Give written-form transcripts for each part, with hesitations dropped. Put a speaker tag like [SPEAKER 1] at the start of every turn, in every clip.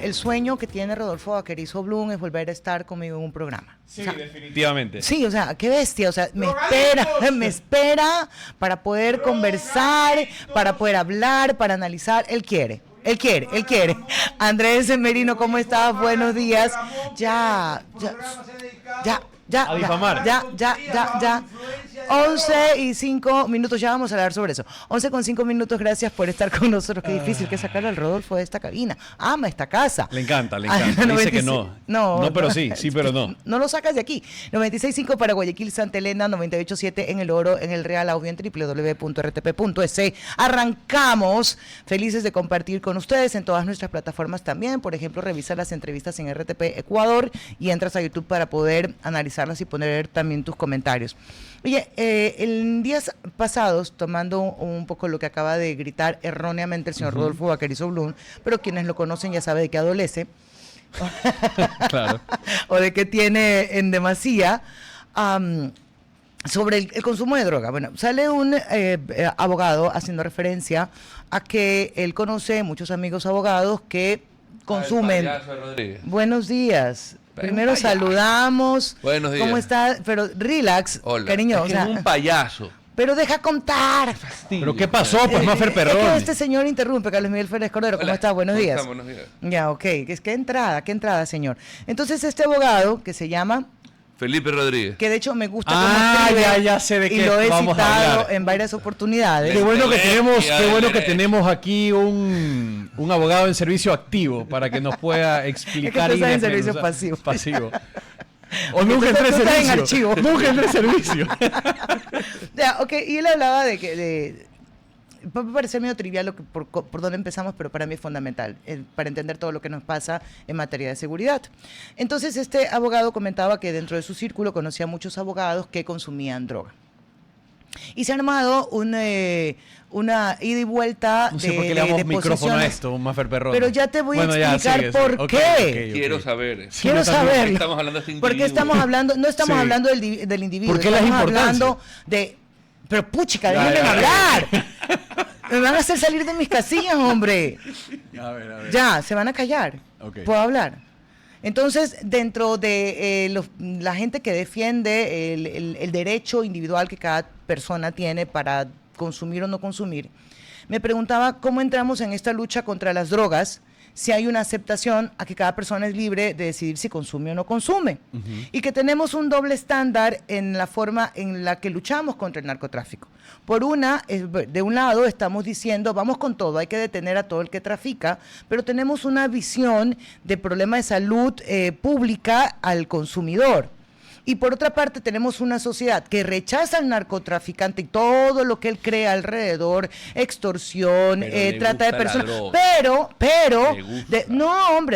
[SPEAKER 1] El sueño que tiene Rodolfo Vaquerizo Blum es volver a estar conmigo en un programa.
[SPEAKER 2] Sí,
[SPEAKER 1] o sea,
[SPEAKER 2] definitivamente.
[SPEAKER 1] Sí, o sea, qué bestia, o sea, me espera para poder conversar, para poder hablar, para analizar. Él quiere. Andrés Merino, ¿cómo estás? Buenos días. Ya.
[SPEAKER 2] A difamar.
[SPEAKER 1] Ya. 11:05, ya vamos a hablar sobre eso. 11:05, gracias por estar con nosotros. Qué difícil que sacar al Rodolfo de esta cabina. Ama esta casa.
[SPEAKER 2] Le encanta. Dice que no. No, pero sí, pero no.
[SPEAKER 1] No lo sacas de aquí. 96.5 para Guayaquil, Santa Elena, 98.7 en El Oro, en el Real Audio, en www.rtp.es. Arrancamos, felices de compartir con ustedes en todas nuestras plataformas también. Por ejemplo, revisa las entrevistas en RTP Ecuador y entras a YouTube para poder analizarlas y poner también tus comentarios. Oye, en días pasados, tomando un poco lo que acaba de gritar erróneamente el señor Rodolfo Vaquerizo Blum, pero quienes lo conocen ya saben de qué adolece,
[SPEAKER 2] Claro.
[SPEAKER 1] o de qué tiene en demasía, sobre el consumo de droga. Bueno, sale un abogado haciendo referencia a que él conoce muchos amigos abogados que consumen. Buenos días. Primero saludamos.
[SPEAKER 3] Buenos días.
[SPEAKER 1] ¿Cómo está? Pero relax,
[SPEAKER 3] Hola.
[SPEAKER 1] cariño.
[SPEAKER 3] Es que es un payaso.
[SPEAKER 1] Pero deja contar.
[SPEAKER 2] ¿Pero qué pasó? Pues Mafer Perrón.
[SPEAKER 1] Es que este señor interrumpe, Carlos Miguel Férez Cordero. ¿Cómo está? Buenos días.
[SPEAKER 3] Buenos días.
[SPEAKER 1] Ya, ok. Qué entrada, señor. Entonces, este abogado, que se llama...
[SPEAKER 3] Felipe Rodríguez.
[SPEAKER 1] Que de hecho me gusta cómo escribe,
[SPEAKER 2] ya sé de qué
[SPEAKER 1] y lo he
[SPEAKER 2] vamos a
[SPEAKER 1] citado
[SPEAKER 2] hablar.
[SPEAKER 1] en varias oportunidades.
[SPEAKER 2] Qué bueno que tenemos aquí un abogado en servicio activo para que nos pueda explicar.
[SPEAKER 1] Es que tú estás en
[SPEAKER 2] desmenuzar.
[SPEAKER 1] servicio pasivo.
[SPEAKER 2] O nunca entré en
[SPEAKER 1] Tú estás en
[SPEAKER 2] servicio.
[SPEAKER 1] archivo.
[SPEAKER 2] Nunca entré en servicio.
[SPEAKER 1] Ya, ok, y él hablaba de que... Puede parecer medio trivial por dónde empezamos, pero para mí es fundamental, para entender todo lo que nos pasa en materia de seguridad. Entonces, este abogado comentaba que dentro de su círculo conocía a muchos abogados que consumían droga. Y se ha armado una ida y vuelta
[SPEAKER 2] No sé por qué le damos micrófono a
[SPEAKER 1] posiciones.
[SPEAKER 2] esto, Mafer Perrón.
[SPEAKER 1] Pero ya te voy a explicar
[SPEAKER 2] sigue.
[SPEAKER 1] por qué.
[SPEAKER 3] Quiero saber.
[SPEAKER 1] Quiero saberlo.
[SPEAKER 3] Estamos hablando de este individuo.
[SPEAKER 1] Porque estamos hablando, no estamos
[SPEAKER 2] Sí.
[SPEAKER 1] hablando del individuo,
[SPEAKER 2] ¿Por qué las
[SPEAKER 1] estamos
[SPEAKER 2] importancias?
[SPEAKER 1] hablando de... Pero puchica,
[SPEAKER 2] Ya,
[SPEAKER 1] déjenme
[SPEAKER 2] ya,
[SPEAKER 1] hablar. Me van a hacer salir de mis casillas, hombre.
[SPEAKER 2] A ver.
[SPEAKER 1] Ya, se van a callar.
[SPEAKER 2] Ok.
[SPEAKER 1] ¿Puedo hablar? Entonces, dentro de la gente que defiende el derecho individual que cada persona tiene para consumir o no consumir, me preguntaba cómo entramos en esta lucha contra las drogas, si hay una aceptación a que cada persona es libre de decidir si consume o no consume. Y que tenemos un doble estándar en la forma en la que luchamos contra el narcotráfico. De un lado estamos diciendo, vamos con todo, hay que detener a todo el que trafica, pero tenemos una visión de problema de salud pública al consumidor. Y por otra parte tenemos una sociedad que rechaza al narcotraficante y todo lo que él crea alrededor, extorsión, trata de personas.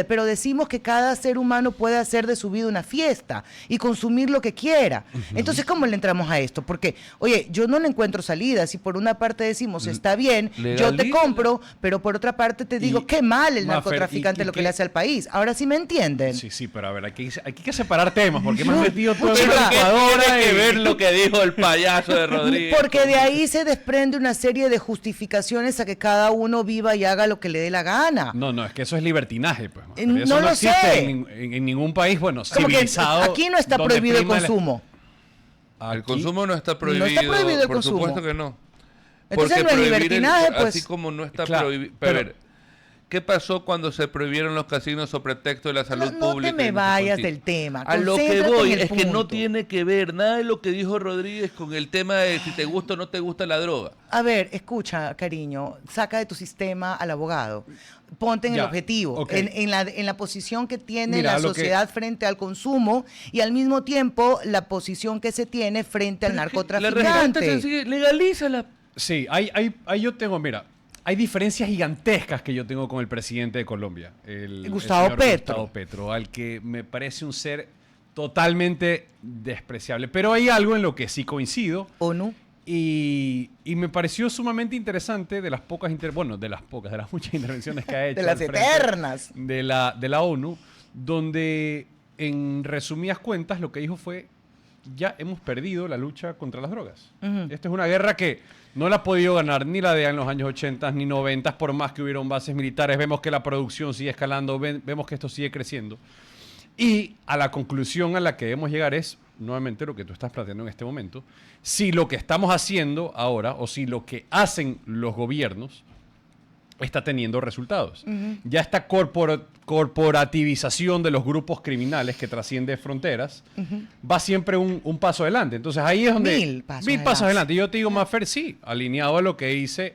[SPEAKER 1] Pero decimos que cada ser humano puede hacer de su vida una fiesta y consumir lo que quiera. Entonces, ¿cómo le entramos a esto? Porque, oye, yo no le encuentro salidas y por una parte decimos, está bien, yo te compro, pero por otra parte te digo, qué mal el
[SPEAKER 2] Mafer,
[SPEAKER 1] narcotraficante lo que le hace al país. Ahora sí me entienden.
[SPEAKER 2] Sí, pero a ver, hay que separar temas, porque me has metido todo
[SPEAKER 3] ¿Pero
[SPEAKER 2] en la
[SPEAKER 3] qué
[SPEAKER 2] licuadora
[SPEAKER 3] tiene que
[SPEAKER 2] y-
[SPEAKER 3] ver lo que dijo el payaso de Rodríguez?
[SPEAKER 1] Porque de ahí se desprende una serie de justificaciones a que cada uno viva y haga lo que le dé la gana.
[SPEAKER 2] No, es que eso es libertinaje, pues. Mafer.
[SPEAKER 1] No
[SPEAKER 2] Eso
[SPEAKER 1] lo
[SPEAKER 2] existe
[SPEAKER 1] sé.
[SPEAKER 2] en ningún país, bueno,
[SPEAKER 1] Como que
[SPEAKER 2] civilizado.
[SPEAKER 1] aquí no está
[SPEAKER 2] donde
[SPEAKER 1] prohibido el
[SPEAKER 2] prima
[SPEAKER 1] consumo.
[SPEAKER 3] El consumo no está prohibido.
[SPEAKER 1] No está prohibido el
[SPEAKER 3] por
[SPEAKER 1] consumo.
[SPEAKER 3] supuesto que no.
[SPEAKER 1] Entonces
[SPEAKER 3] Porque
[SPEAKER 1] no es
[SPEAKER 3] prohibir
[SPEAKER 1] libertinaje, pues.
[SPEAKER 3] Así como no está
[SPEAKER 2] Claro,
[SPEAKER 3] prohibido.
[SPEAKER 2] pero-
[SPEAKER 3] A ver, ¿qué pasó cuando se prohibieron los casinos sobre pretexto de la salud
[SPEAKER 1] No
[SPEAKER 3] pública?
[SPEAKER 1] te me
[SPEAKER 3] y no sé
[SPEAKER 1] vayas
[SPEAKER 3] cuánto?
[SPEAKER 1] del tema.
[SPEAKER 3] A lo que
[SPEAKER 1] Concéntrate
[SPEAKER 3] voy
[SPEAKER 1] en el
[SPEAKER 3] es que no
[SPEAKER 1] punto.
[SPEAKER 3] tiene que ver nada de lo que dijo Rodríguez con el tema de si te gusta o no te gusta la droga.
[SPEAKER 1] A ver, escucha, cariño, saca de tu sistema al abogado. Ponte en el
[SPEAKER 2] Ya,
[SPEAKER 1] objetivo,
[SPEAKER 2] ok.
[SPEAKER 1] en la posición que tiene
[SPEAKER 2] Mira,
[SPEAKER 1] la
[SPEAKER 2] lo que-
[SPEAKER 1] sociedad frente al consumo y al mismo tiempo la posición que se tiene frente al
[SPEAKER 3] La respuesta es
[SPEAKER 1] narcotraficante.
[SPEAKER 3] sencilla, legalízala.
[SPEAKER 2] Sí, ahí yo tengo, mira, hay diferencias gigantescas que yo tengo con el presidente de Colombia, el
[SPEAKER 1] Gustavo
[SPEAKER 2] señor
[SPEAKER 1] Petro.
[SPEAKER 2] Gustavo Petro, al que me parece un ser totalmente despreciable. Pero hay algo en lo que sí coincido.
[SPEAKER 1] ¿O no?
[SPEAKER 2] Y me pareció sumamente interesante de las de las muchas intervenciones que ha hecho.
[SPEAKER 1] De las
[SPEAKER 2] al frente
[SPEAKER 1] eternas.
[SPEAKER 2] de la ONU, donde en resumidas cuentas lo que dijo fue, ya hemos perdido la lucha contra las drogas.
[SPEAKER 1] Ujú.
[SPEAKER 2] Esta es una guerra que No la ha podido ganar ni la DEA en los años 80 ni 90, por más que hubieron bases militares. Vemos que la producción sigue escalando, vemos que esto sigue creciendo. Y a la conclusión a la que debemos llegar es, nuevamente, lo que tú estás planteando en este momento. Si lo que estamos haciendo ahora, o si lo que hacen los gobiernos, está teniendo resultados. Ya esta corporativización de los grupos criminales que trasciende fronteras va siempre un paso adelante. Entonces ahí es donde...
[SPEAKER 1] Mil pasos
[SPEAKER 2] adelante. Yo te digo, Mafer, sí, alineado a lo que dice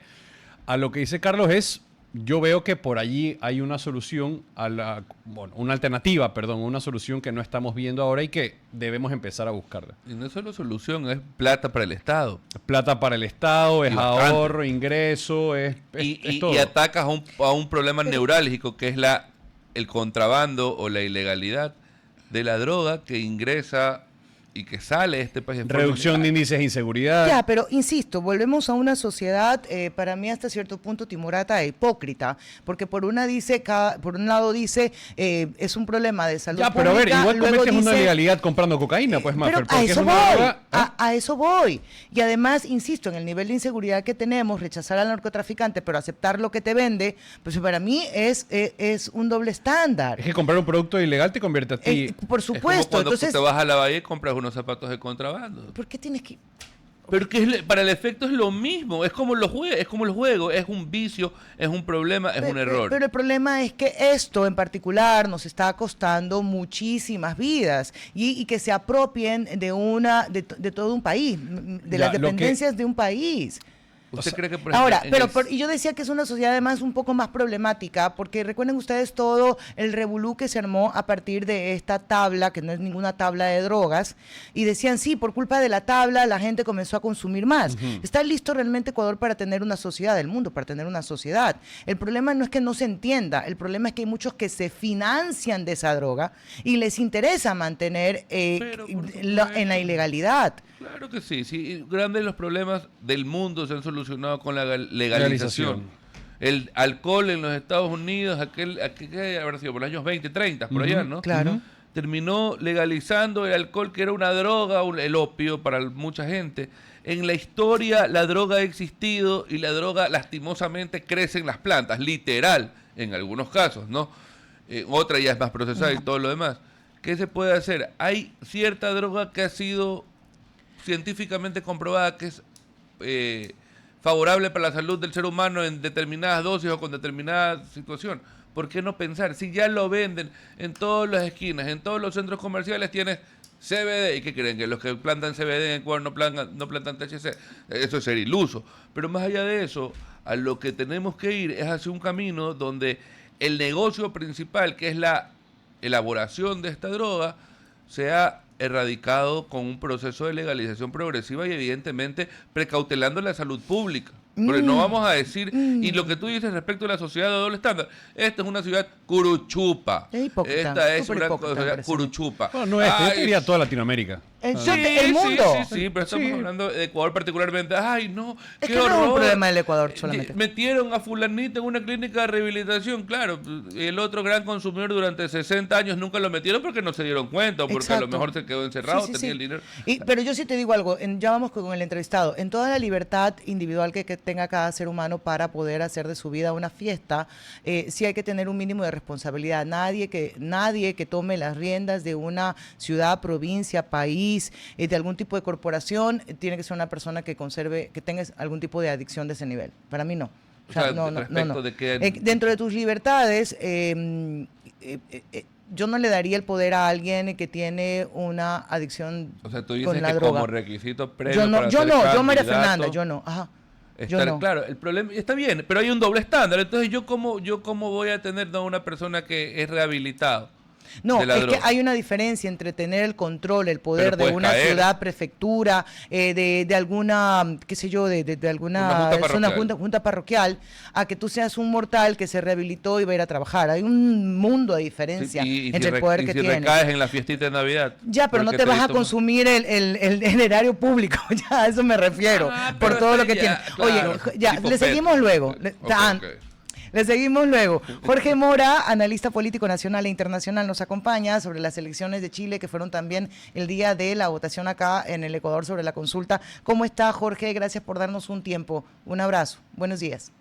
[SPEAKER 2] Carlos, yo veo que por allí hay una solución una alternativa, una solución que no estamos viendo ahora y que debemos empezar a buscarla.
[SPEAKER 3] Y no es solo solución, es plata para el Estado.
[SPEAKER 2] Plata para el Estado, es ahorro, ingreso, es todo.
[SPEAKER 3] Y atacas a un problema neurálgico que es el contrabando o la ilegalidad de la droga que ingresa y que sale de este país.
[SPEAKER 2] Reducción de índices de inseguridad.
[SPEAKER 1] Ya, pero insisto, volvemos a una sociedad, para mí hasta cierto punto timorata e hipócrita, porque por un lado dice es un problema de salud pública.
[SPEAKER 2] Pero a ver, igual cometes una ilegalidad comprando cocaína, pues, Mafer.
[SPEAKER 1] A eso voy. Y además, insisto, en el nivel de inseguridad que tenemos, rechazar al narcotraficante, pero aceptar lo que te vende, pues para mí es un doble estándar.
[SPEAKER 2] Es que comprar un producto ilegal te convierte a ti.
[SPEAKER 1] Por supuesto.
[SPEAKER 3] Es como cuando
[SPEAKER 1] Entonces,
[SPEAKER 3] te vas a la Bahía y compras unos zapatos de contrabando.
[SPEAKER 1] ¿por qué tienes que...?
[SPEAKER 3] Pero que para el efecto es lo mismo, es como los juegos, es un vicio, es un problema, es un error.
[SPEAKER 1] Pero el problema es que esto en particular nos está costando muchísimas vidas y que se apropien de todo un país, de las dependencias de un país.
[SPEAKER 3] ¿Usted cree que por ejemplo,
[SPEAKER 1] Ahora, y yo decía que es una sociedad además un poco más problemática, porque recuerden ustedes todo el revolú que se armó a partir de esta tabla, que no es ninguna tabla de drogas, y decían, sí, por culpa de la tabla la gente comenzó a consumir más. ¿Está listo realmente Ecuador para tener una sociedad, el mundo para tener una sociedad? El problema no es que no se entienda, el problema es que hay muchos que se financian de esa droga y les interesa mantener en la ilegalidad.
[SPEAKER 3] Claro que sí, sí. Grandes los problemas del mundo se han solucionado con la legalización. El alcohol en los Estados Unidos, aquel que habrá sido por los años 20, 30, por allá, ¿no?
[SPEAKER 1] Claro.
[SPEAKER 3] Terminó legalizando el alcohol, que era una droga, el opio para mucha gente. En la historia la droga ha existido y la droga lastimosamente crece en las plantas, literal, en algunos casos, ¿no? Otra ya es más procesada y todo lo demás. ¿Qué se puede hacer? Hay cierta droga que ha sido científicamente comprobada que es favorable para la salud del ser humano en determinadas dosis o con determinada situación. ¿Por qué no pensar? Si ya lo venden en todas las esquinas, en todos los centros comerciales tienes CBD. ¿Y qué creen? Que los que plantan CBD en Ecuador no plantan THC. Eso es ser iluso. Pero más allá de eso, a lo que tenemos que ir es hacia un camino donde el negocio principal, que es la elaboración de esta droga, sea erradicado con un proceso de legalización progresiva y evidentemente precautelando la salud pública. Porque no vamos a decir, y lo que tú dices respecto a la sociedad de doble estándar, esta es una ciudad curuchupa. Esta es una sociedad curuchupa.
[SPEAKER 2] No, yo diría toda Latinoamérica.
[SPEAKER 1] El mundo.
[SPEAKER 3] Sí, pero estamos hablando de Ecuador particularmente. Ay, no,
[SPEAKER 1] Es
[SPEAKER 3] qué
[SPEAKER 1] que
[SPEAKER 3] horror.
[SPEAKER 1] no es un problema del Ecuador solamente.
[SPEAKER 3] Metieron a fulanito en una clínica de rehabilitación, claro. El otro gran consumidor durante 60 años nunca lo metieron porque no se dieron cuenta o porque
[SPEAKER 1] Exacto.
[SPEAKER 3] a lo mejor se quedó encerrado, tenía el dinero.
[SPEAKER 1] Pero yo sí te digo algo, ya vamos con el entrevistado. En toda la libertad individual que tenga cada ser humano para poder hacer de su vida una fiesta, sí hay que tener un mínimo de responsabilidad. Nadie que tome las riendas de una ciudad, provincia, país, de algún tipo de corporación, tiene que ser una persona que tenga algún tipo de adicción de ese nivel. Para mí no. O sea, no.
[SPEAKER 3] De que...
[SPEAKER 1] Dentro de tus libertades, yo no le daría el poder a alguien que tiene una adicción
[SPEAKER 3] O sea, tú dices
[SPEAKER 1] con la
[SPEAKER 3] que
[SPEAKER 1] droga.
[SPEAKER 3] como requisito previo
[SPEAKER 1] Yo María Fernanda, yo no. Ajá.
[SPEAKER 3] Claro, el problema está bien, pero hay un doble estándar. Entonces, ¿yo cómo voy a tener a una persona que es rehabilitado?
[SPEAKER 1] No, es que hay una diferencia entre tener el control, el poder de una ciudad, prefectura, de alguna, qué sé yo, de alguna junta parroquial, a que tú seas un mortal que se rehabilitó y va a ir a trabar. Hay un mundo de diferencia entre el poder que tienes.
[SPEAKER 3] Si recaes en la fiestita de Navidad.
[SPEAKER 1] Ya, pero no te vas a consumir el erario público, ya a eso me refiero, por todo lo que tienes.
[SPEAKER 3] Claro,
[SPEAKER 1] Oye, ya, le seguimos luego. Le seguimos luego. Jorge Mora, analista político nacional e internacional, nos acompaña sobre las elecciones de Chile, que fueron también el día de la votación acá en el Ecuador sobre la consulta. ¿Cómo está, Jorge? Gracias por darnos un tiempo. Un abrazo. Buenos días.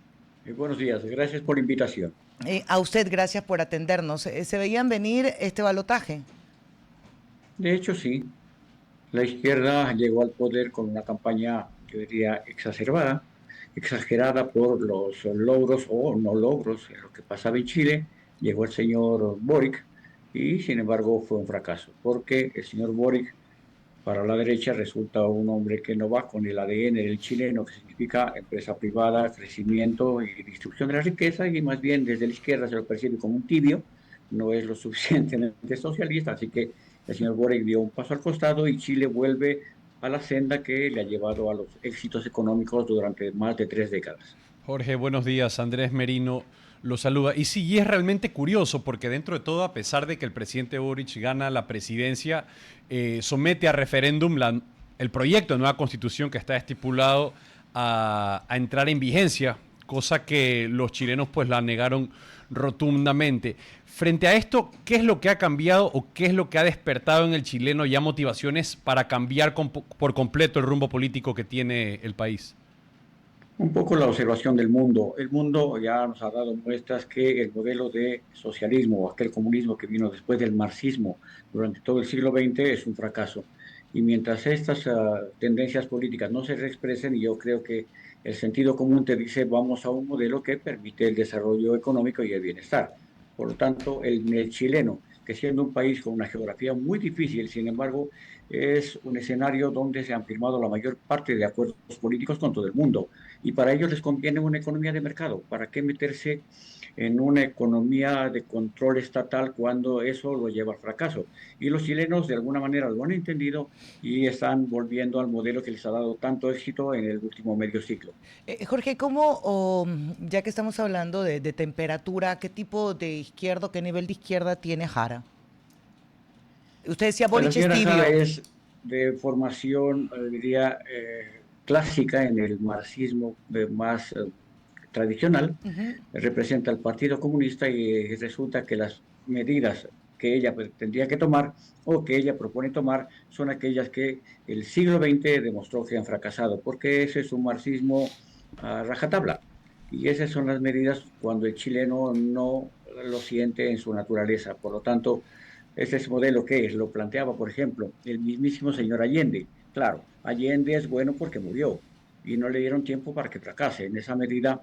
[SPEAKER 4] Buenos días, gracias por la invitación.
[SPEAKER 1] A usted, gracias por atendernos. ¿Se veían venir este balotaje?
[SPEAKER 4] De hecho, sí. La izquierda llegó al poder con una campaña, yo diría, exagerada por los logros o no logros en lo que pasaba en Chile. Llegó el señor Boric y, sin embargo, fue un fracaso, porque el señor Boric, para la derecha, resulta un hombre que no va con el ADN del chileno, que significa empresa privada, crecimiento y distribución de la riqueza, y más bien desde la izquierda se lo percibe como un tibio, no es lo suficientemente socialista, así que el señor Boric dio un paso al costado y Chile vuelve a la senda que le ha llevado a los éxitos económicos durante más de 3 décadas.
[SPEAKER 2] Jorge, buenos días. Andrés Merino lo saluda. Y sí, y es realmente curioso porque dentro de todo, a pesar de que el presidente Boric gana la presidencia, somete a referéndum el proyecto de nueva constitución que está estipulado a entrar en vigencia, cosa que los chilenos pues la negaron rotundamente. Frente a esto, ¿qué es lo que ha cambiado o qué es lo que ha despertado en el chileno ya motivaciones para cambiar por completo el rumbo político que tiene el país?
[SPEAKER 4] Un poco la observación del mundo. El mundo ya nos ha dado muestras que el modelo de socialismo, aquel comunismo que vino después del marxismo durante todo el siglo XX, es un fracaso. Y mientras estas tendencias políticas no se reexpresen, yo creo que el sentido común te dice vamos a un modelo que permite el desarrollo económico y el bienestar. Por lo tanto, el chileno, que siendo un país con una geografía muy difícil, sin embargo, es un escenario donde se han firmado la mayor parte de acuerdos políticos con todo el mundo. Y para ellos les conviene una economía de mercado. ¿Para qué meterse en una economía de control estatal cuando eso lo lleva al fracaso? Y los chilenos de alguna manera lo han entendido y están volviendo al modelo que les ha dado tanto éxito en el último medio siglo.
[SPEAKER 1] Jorge, ya que estamos hablando de temperatura, qué tipo de izquierda, qué nivel de izquierda tiene Jara? Usted decía
[SPEAKER 4] Pues la
[SPEAKER 1] Boric es
[SPEAKER 4] señora
[SPEAKER 1] tibio.
[SPEAKER 4] Jara es de formación, diría, clásica en el marxismo más tradicional,
[SPEAKER 1] Ujú.
[SPEAKER 4] representa al Partido Comunista y resulta que las medidas que ella tendría que tomar o que ella propone tomar son aquellas que el siglo XX demostró que han fracasado, porque ese es un marxismo a rajatabla. Y esas son las medidas cuando el chileno no lo siente en su naturaleza. Por lo tanto, ese es modelo que es, lo planteaba, por ejemplo, el mismísimo señor Allende. Claro, Allende es bueno porque murió y no le dieron tiempo para que fracase. En esa medida,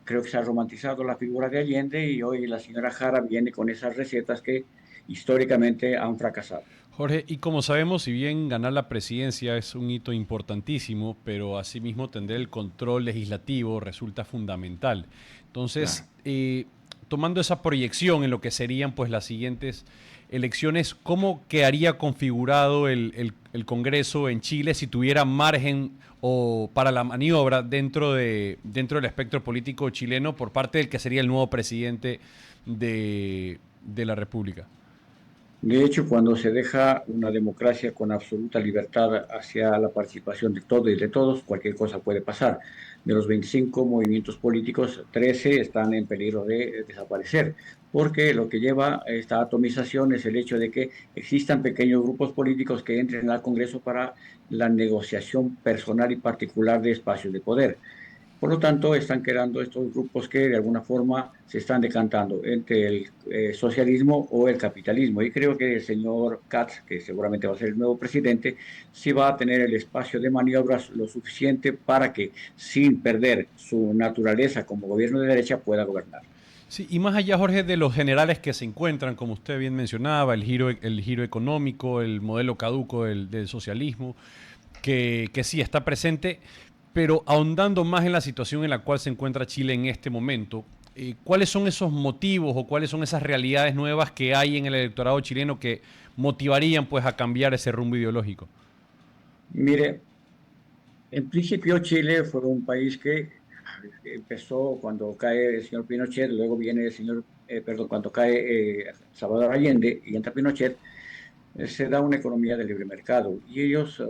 [SPEAKER 4] creo que se ha romantizado la figura de Allende y hoy la señora Jara viene con esas recetas que históricamente han fracasado.
[SPEAKER 2] Jorge, y como sabemos, si bien ganar la presidencia es un hito importantísimo, pero asimismo tener el control legislativo resulta fundamental. Entonces,
[SPEAKER 4] Claro.
[SPEAKER 2] tomando esa proyección en lo que serían pues las siguientes elecciones, ¿cómo quedaría configurado el Congreso en Chile si tuviera margen o para la maniobra dentro del espectro político chileno por parte del que sería el nuevo presidente de la República?
[SPEAKER 4] De hecho, cuando se deja una democracia con absoluta libertad hacia la participación de todos y de todos, cualquier cosa puede pasar. De los 25 movimientos políticos, 13 están en peligro de desaparecer, porque lo que lleva a esta atomización es el hecho de que existan pequeños grupos políticos que entren al Congreso para la negociación personal y particular de espacios de poder. Por lo tanto, están creando estos grupos que de alguna forma se están decantando entre el socialismo o el capitalismo. Y creo que el señor Katz, que seguramente va a ser el nuevo presidente, sí va a tener el espacio de maniobras lo suficiente para que, sin perder su naturaleza como gobierno de derecha, pueda gobernar.
[SPEAKER 2] Sí, y más allá, Jorge, de los generales que se encuentran, como usted bien mencionaba, el giro económico, el modelo caduco del socialismo, que sí está presente, pero ahondando más en la situación en la cual se encuentra Chile en este momento, ¿cuáles son esos motivos o cuáles son esas realidades nuevas que hay en el electorado chileno que motivarían pues a cambiar ese rumbo ideológico?
[SPEAKER 4] Mire, en principio Chile fue un país que empezó cuando cae el señor Pinochet, luego viene el señor, perdón, cuando cae Salvador Allende y entra Pinochet, se da una economía de libre mercado y ellos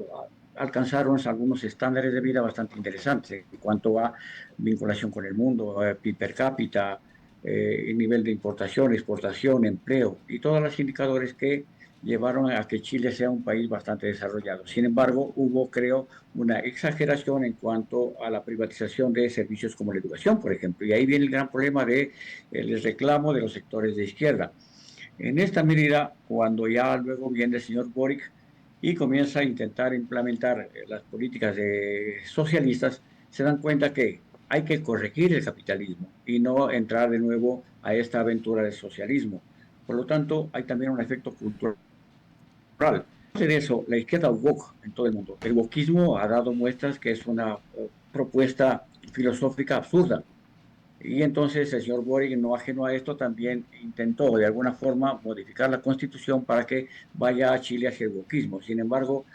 [SPEAKER 4] alcanzaron algunos estándares de vida bastante interesantes en cuanto a vinculación con el mundo, PIB per cápita, el nivel de importación, exportación, empleo y todos los indicadores que llevaron a que Chile sea un país bastante desarrollado. Sin embargo, hubo, creo, una exageración en cuanto a la privatización de servicios como la educación, por ejemplo. Y ahí viene el gran problema del reclamo de los sectores de izquierda. En esta medida, cuando ya luego viene el señor Boric y comienza a intentar implementar las políticas socialistas, se dan cuenta que hay que corregir el capitalismo y no entrar de nuevo a esta aventura del socialismo. Por lo tanto, hay también un efecto cultural. De eso, la izquierda woke en todo el mundo. El wokismo ha dado muestras que es una propuesta filosófica absurda. Y entonces el señor Boric, no ajeno a esto, también intentó de alguna forma modificar la constitución para que vaya a Chile hacia el wokismo. Sin embargo,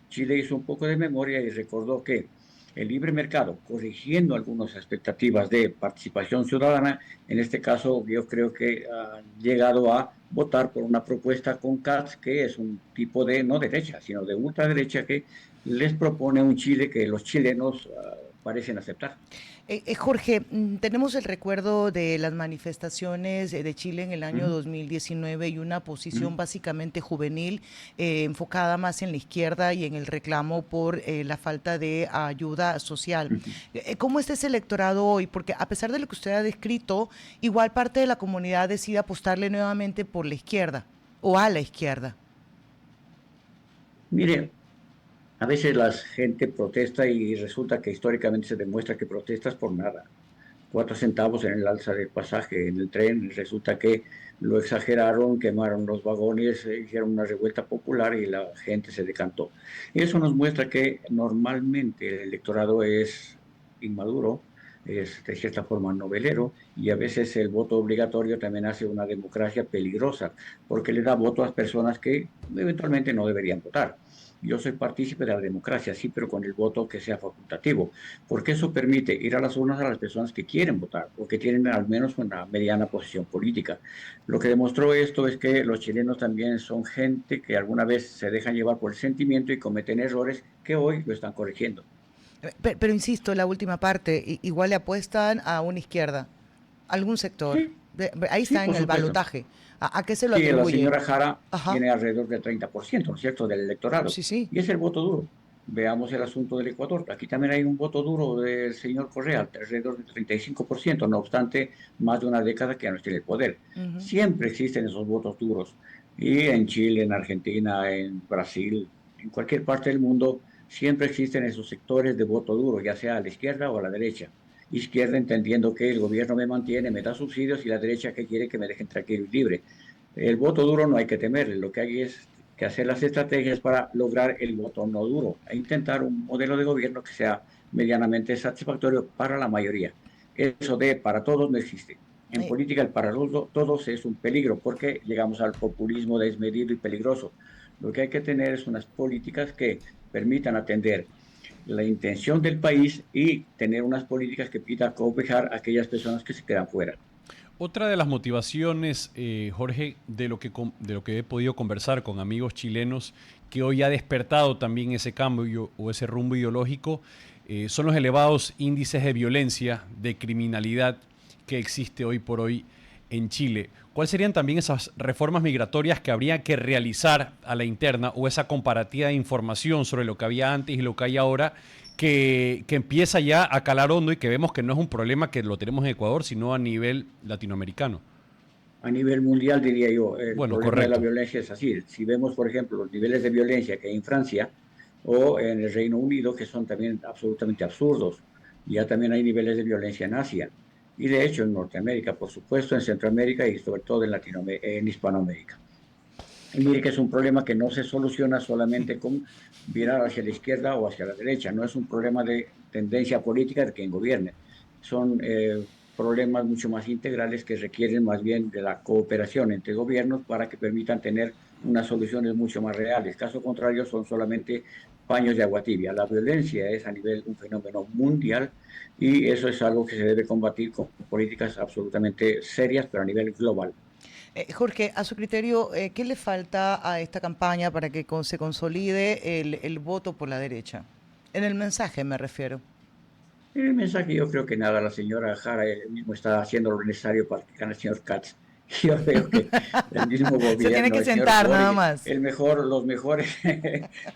[SPEAKER 4] Chile hizo un poco de memoria y recordó que el libre mercado, corrigiendo algunas expectativas de participación ciudadana, en este caso yo creo que han llegado a votar por una propuesta con CAS, que es un tipo de, no derecha, sino de ultraderecha, que les propone un Chile que los chilenos parecen aceptar.
[SPEAKER 1] Jorge, tenemos el recuerdo de las manifestaciones de Chile en el año 2019 y una posición básicamente juvenil enfocada más en la izquierda y en el reclamo por la falta de ayuda social. ¿Cómo está ese electorado hoy? Porque a pesar de lo que usted ha descrito, igual parte de la comunidad decide apostarle nuevamente por la izquierda o a la izquierda.
[SPEAKER 4] Mire, a veces la gente protesta y resulta que históricamente se demuestra que protestas por nada. 4 centavos en el alza del pasaje en el tren, resulta que lo exageraron, quemaron los vagones, hicieron una revuelta popular y la gente se decantó. Eso nos muestra que normalmente el electorado es inmaduro, es de cierta forma novelero, y a veces el voto obligatorio también hace una democracia peligrosa, porque le da voto a personas que eventualmente no deberían votar. Yo soy partícipe de la democracia, sí, pero con el voto que sea facultativo, porque eso permite ir a las urnas a las personas que quieren votar o que tienen al menos una mediana posición política. Lo que demostró esto es que los chilenos también son gente que alguna vez se dejan llevar por el sentimiento y cometen errores que hoy lo están corrigiendo.
[SPEAKER 1] Pero insisto, la última parte, igual le apuestan a una izquierda, algún sector.
[SPEAKER 4] Sí,
[SPEAKER 1] Ahí
[SPEAKER 4] sí,
[SPEAKER 1] está en
[SPEAKER 4] por
[SPEAKER 1] el
[SPEAKER 4] supuesto.
[SPEAKER 1] balotaje. ¿A qué se lo
[SPEAKER 4] Sí, la
[SPEAKER 1] atribuye?
[SPEAKER 4] señora Jara
[SPEAKER 1] Ajá,
[SPEAKER 4] tiene alrededor del 30%, ¿no es cierto?, del electorado.
[SPEAKER 1] sí, sí.
[SPEAKER 4] Y es el voto duro. Veamos el asunto del Ecuador. Aquí también hay un voto duro del señor Correa, alrededor del 35%, no obstante, más de una década que ya no está en el poder.
[SPEAKER 1] Ujú.
[SPEAKER 4] Siempre existen esos votos duros. Y en Chile, en Argentina, en Brasil, en cualquier parte del mundo, siempre existen esos sectores de voto duro, ya sea a la izquierda o a la derecha. Izquierda entendiendo que el gobierno me mantiene, me da subsidios, y la derecha que quiere que me dejen tranquilo y libre. El voto duro no hay que temerle, lo que hay es que hacer las estrategias para lograr el voto no duro e intentar un modelo de gobierno que sea medianamente satisfactorio para la mayoría. Eso de para todos no existe. En
[SPEAKER 1] Eh,
[SPEAKER 4] política el para todos es un peligro porque llegamos al populismo desmedido y peligroso. Lo que hay que tener es unas políticas que permitan atender la intención del país y tener unas políticas que pidan cobijar a aquellas personas que se quedan fuera.
[SPEAKER 2] Otra de las motivaciones, Jorge, de lo que he podido conversar con amigos chilenos que hoy ha despertado también ese cambio o ese rumbo ideológico, son los elevados índices de violencia, de criminalidad que existe hoy por hoy en Chile. ¿Cuáles serían también esas reformas migratorias que habría que realizar a la interna o esa comparativa de información sobre lo que había antes y lo que hay ahora que empieza ya a calar hondo y que vemos que no es un problema que lo tenemos en Ecuador, sino a nivel latinoamericano?
[SPEAKER 4] A nivel mundial, diría yo, el
[SPEAKER 2] Bueno,
[SPEAKER 4] problema de la
[SPEAKER 2] correcto.
[SPEAKER 4] violencia es así. Si vemos, por ejemplo, los niveles de violencia que hay en Francia o en el Reino Unido, que son también absolutamente absurdos, ya también hay niveles de violencia en Asia. Y de hecho en Norteamérica, por supuesto, en Centroamérica y sobre todo en Hispanoamérica. Y mire que es un problema que no se soluciona solamente con virar hacia la izquierda o hacia la derecha. No es un problema de tendencia política de quien gobierne. Son problemas mucho más integrales que requieren más bien de la cooperación entre gobiernos para que permitan tener unas soluciones mucho más reales. Caso contrario, son solamente paños de agua tibia. La violencia es a nivel un fenómeno mundial y eso es algo que se debe combatir con políticas absolutamente serias, pero a nivel global.
[SPEAKER 1] Jorge, a su criterio, ¿qué le falta a esta campaña para que se consolide el voto por la derecha? En el mensaje me refiero.
[SPEAKER 4] En el mensaje yo creo que nada, la señora Jara mismo está haciendo lo necesario para que gane el señor Katz. Yo veo que el mismo gobierno,
[SPEAKER 1] Se tiene que
[SPEAKER 4] el señor
[SPEAKER 1] sentar nada
[SPEAKER 4] Boric,
[SPEAKER 1] más.
[SPEAKER 4] los mejores,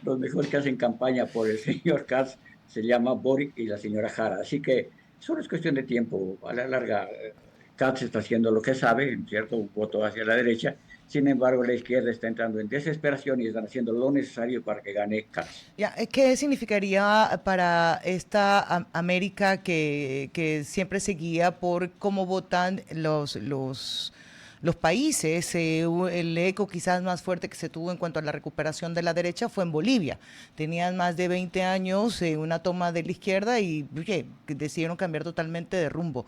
[SPEAKER 4] los mejores que hacen campaña por el señor Katz se llama Boric y la señora Jara. Así que solo es cuestión de tiempo. A la larga, Katz está haciendo lo que sabe, ¿cierto? Un voto hacia la derecha. Sin embargo, la izquierda está entrando en desesperación y están haciendo lo necesario para que gane Katz.
[SPEAKER 1] Ya, ¿qué significaría para esta América que siempre se guía por cómo votan los países? El eco quizás más fuerte que se tuvo en cuanto a la recuperación de la derecha fue en Bolivia. Tenían más de 20 años una toma de la izquierda y decidieron cambiar totalmente de rumbo.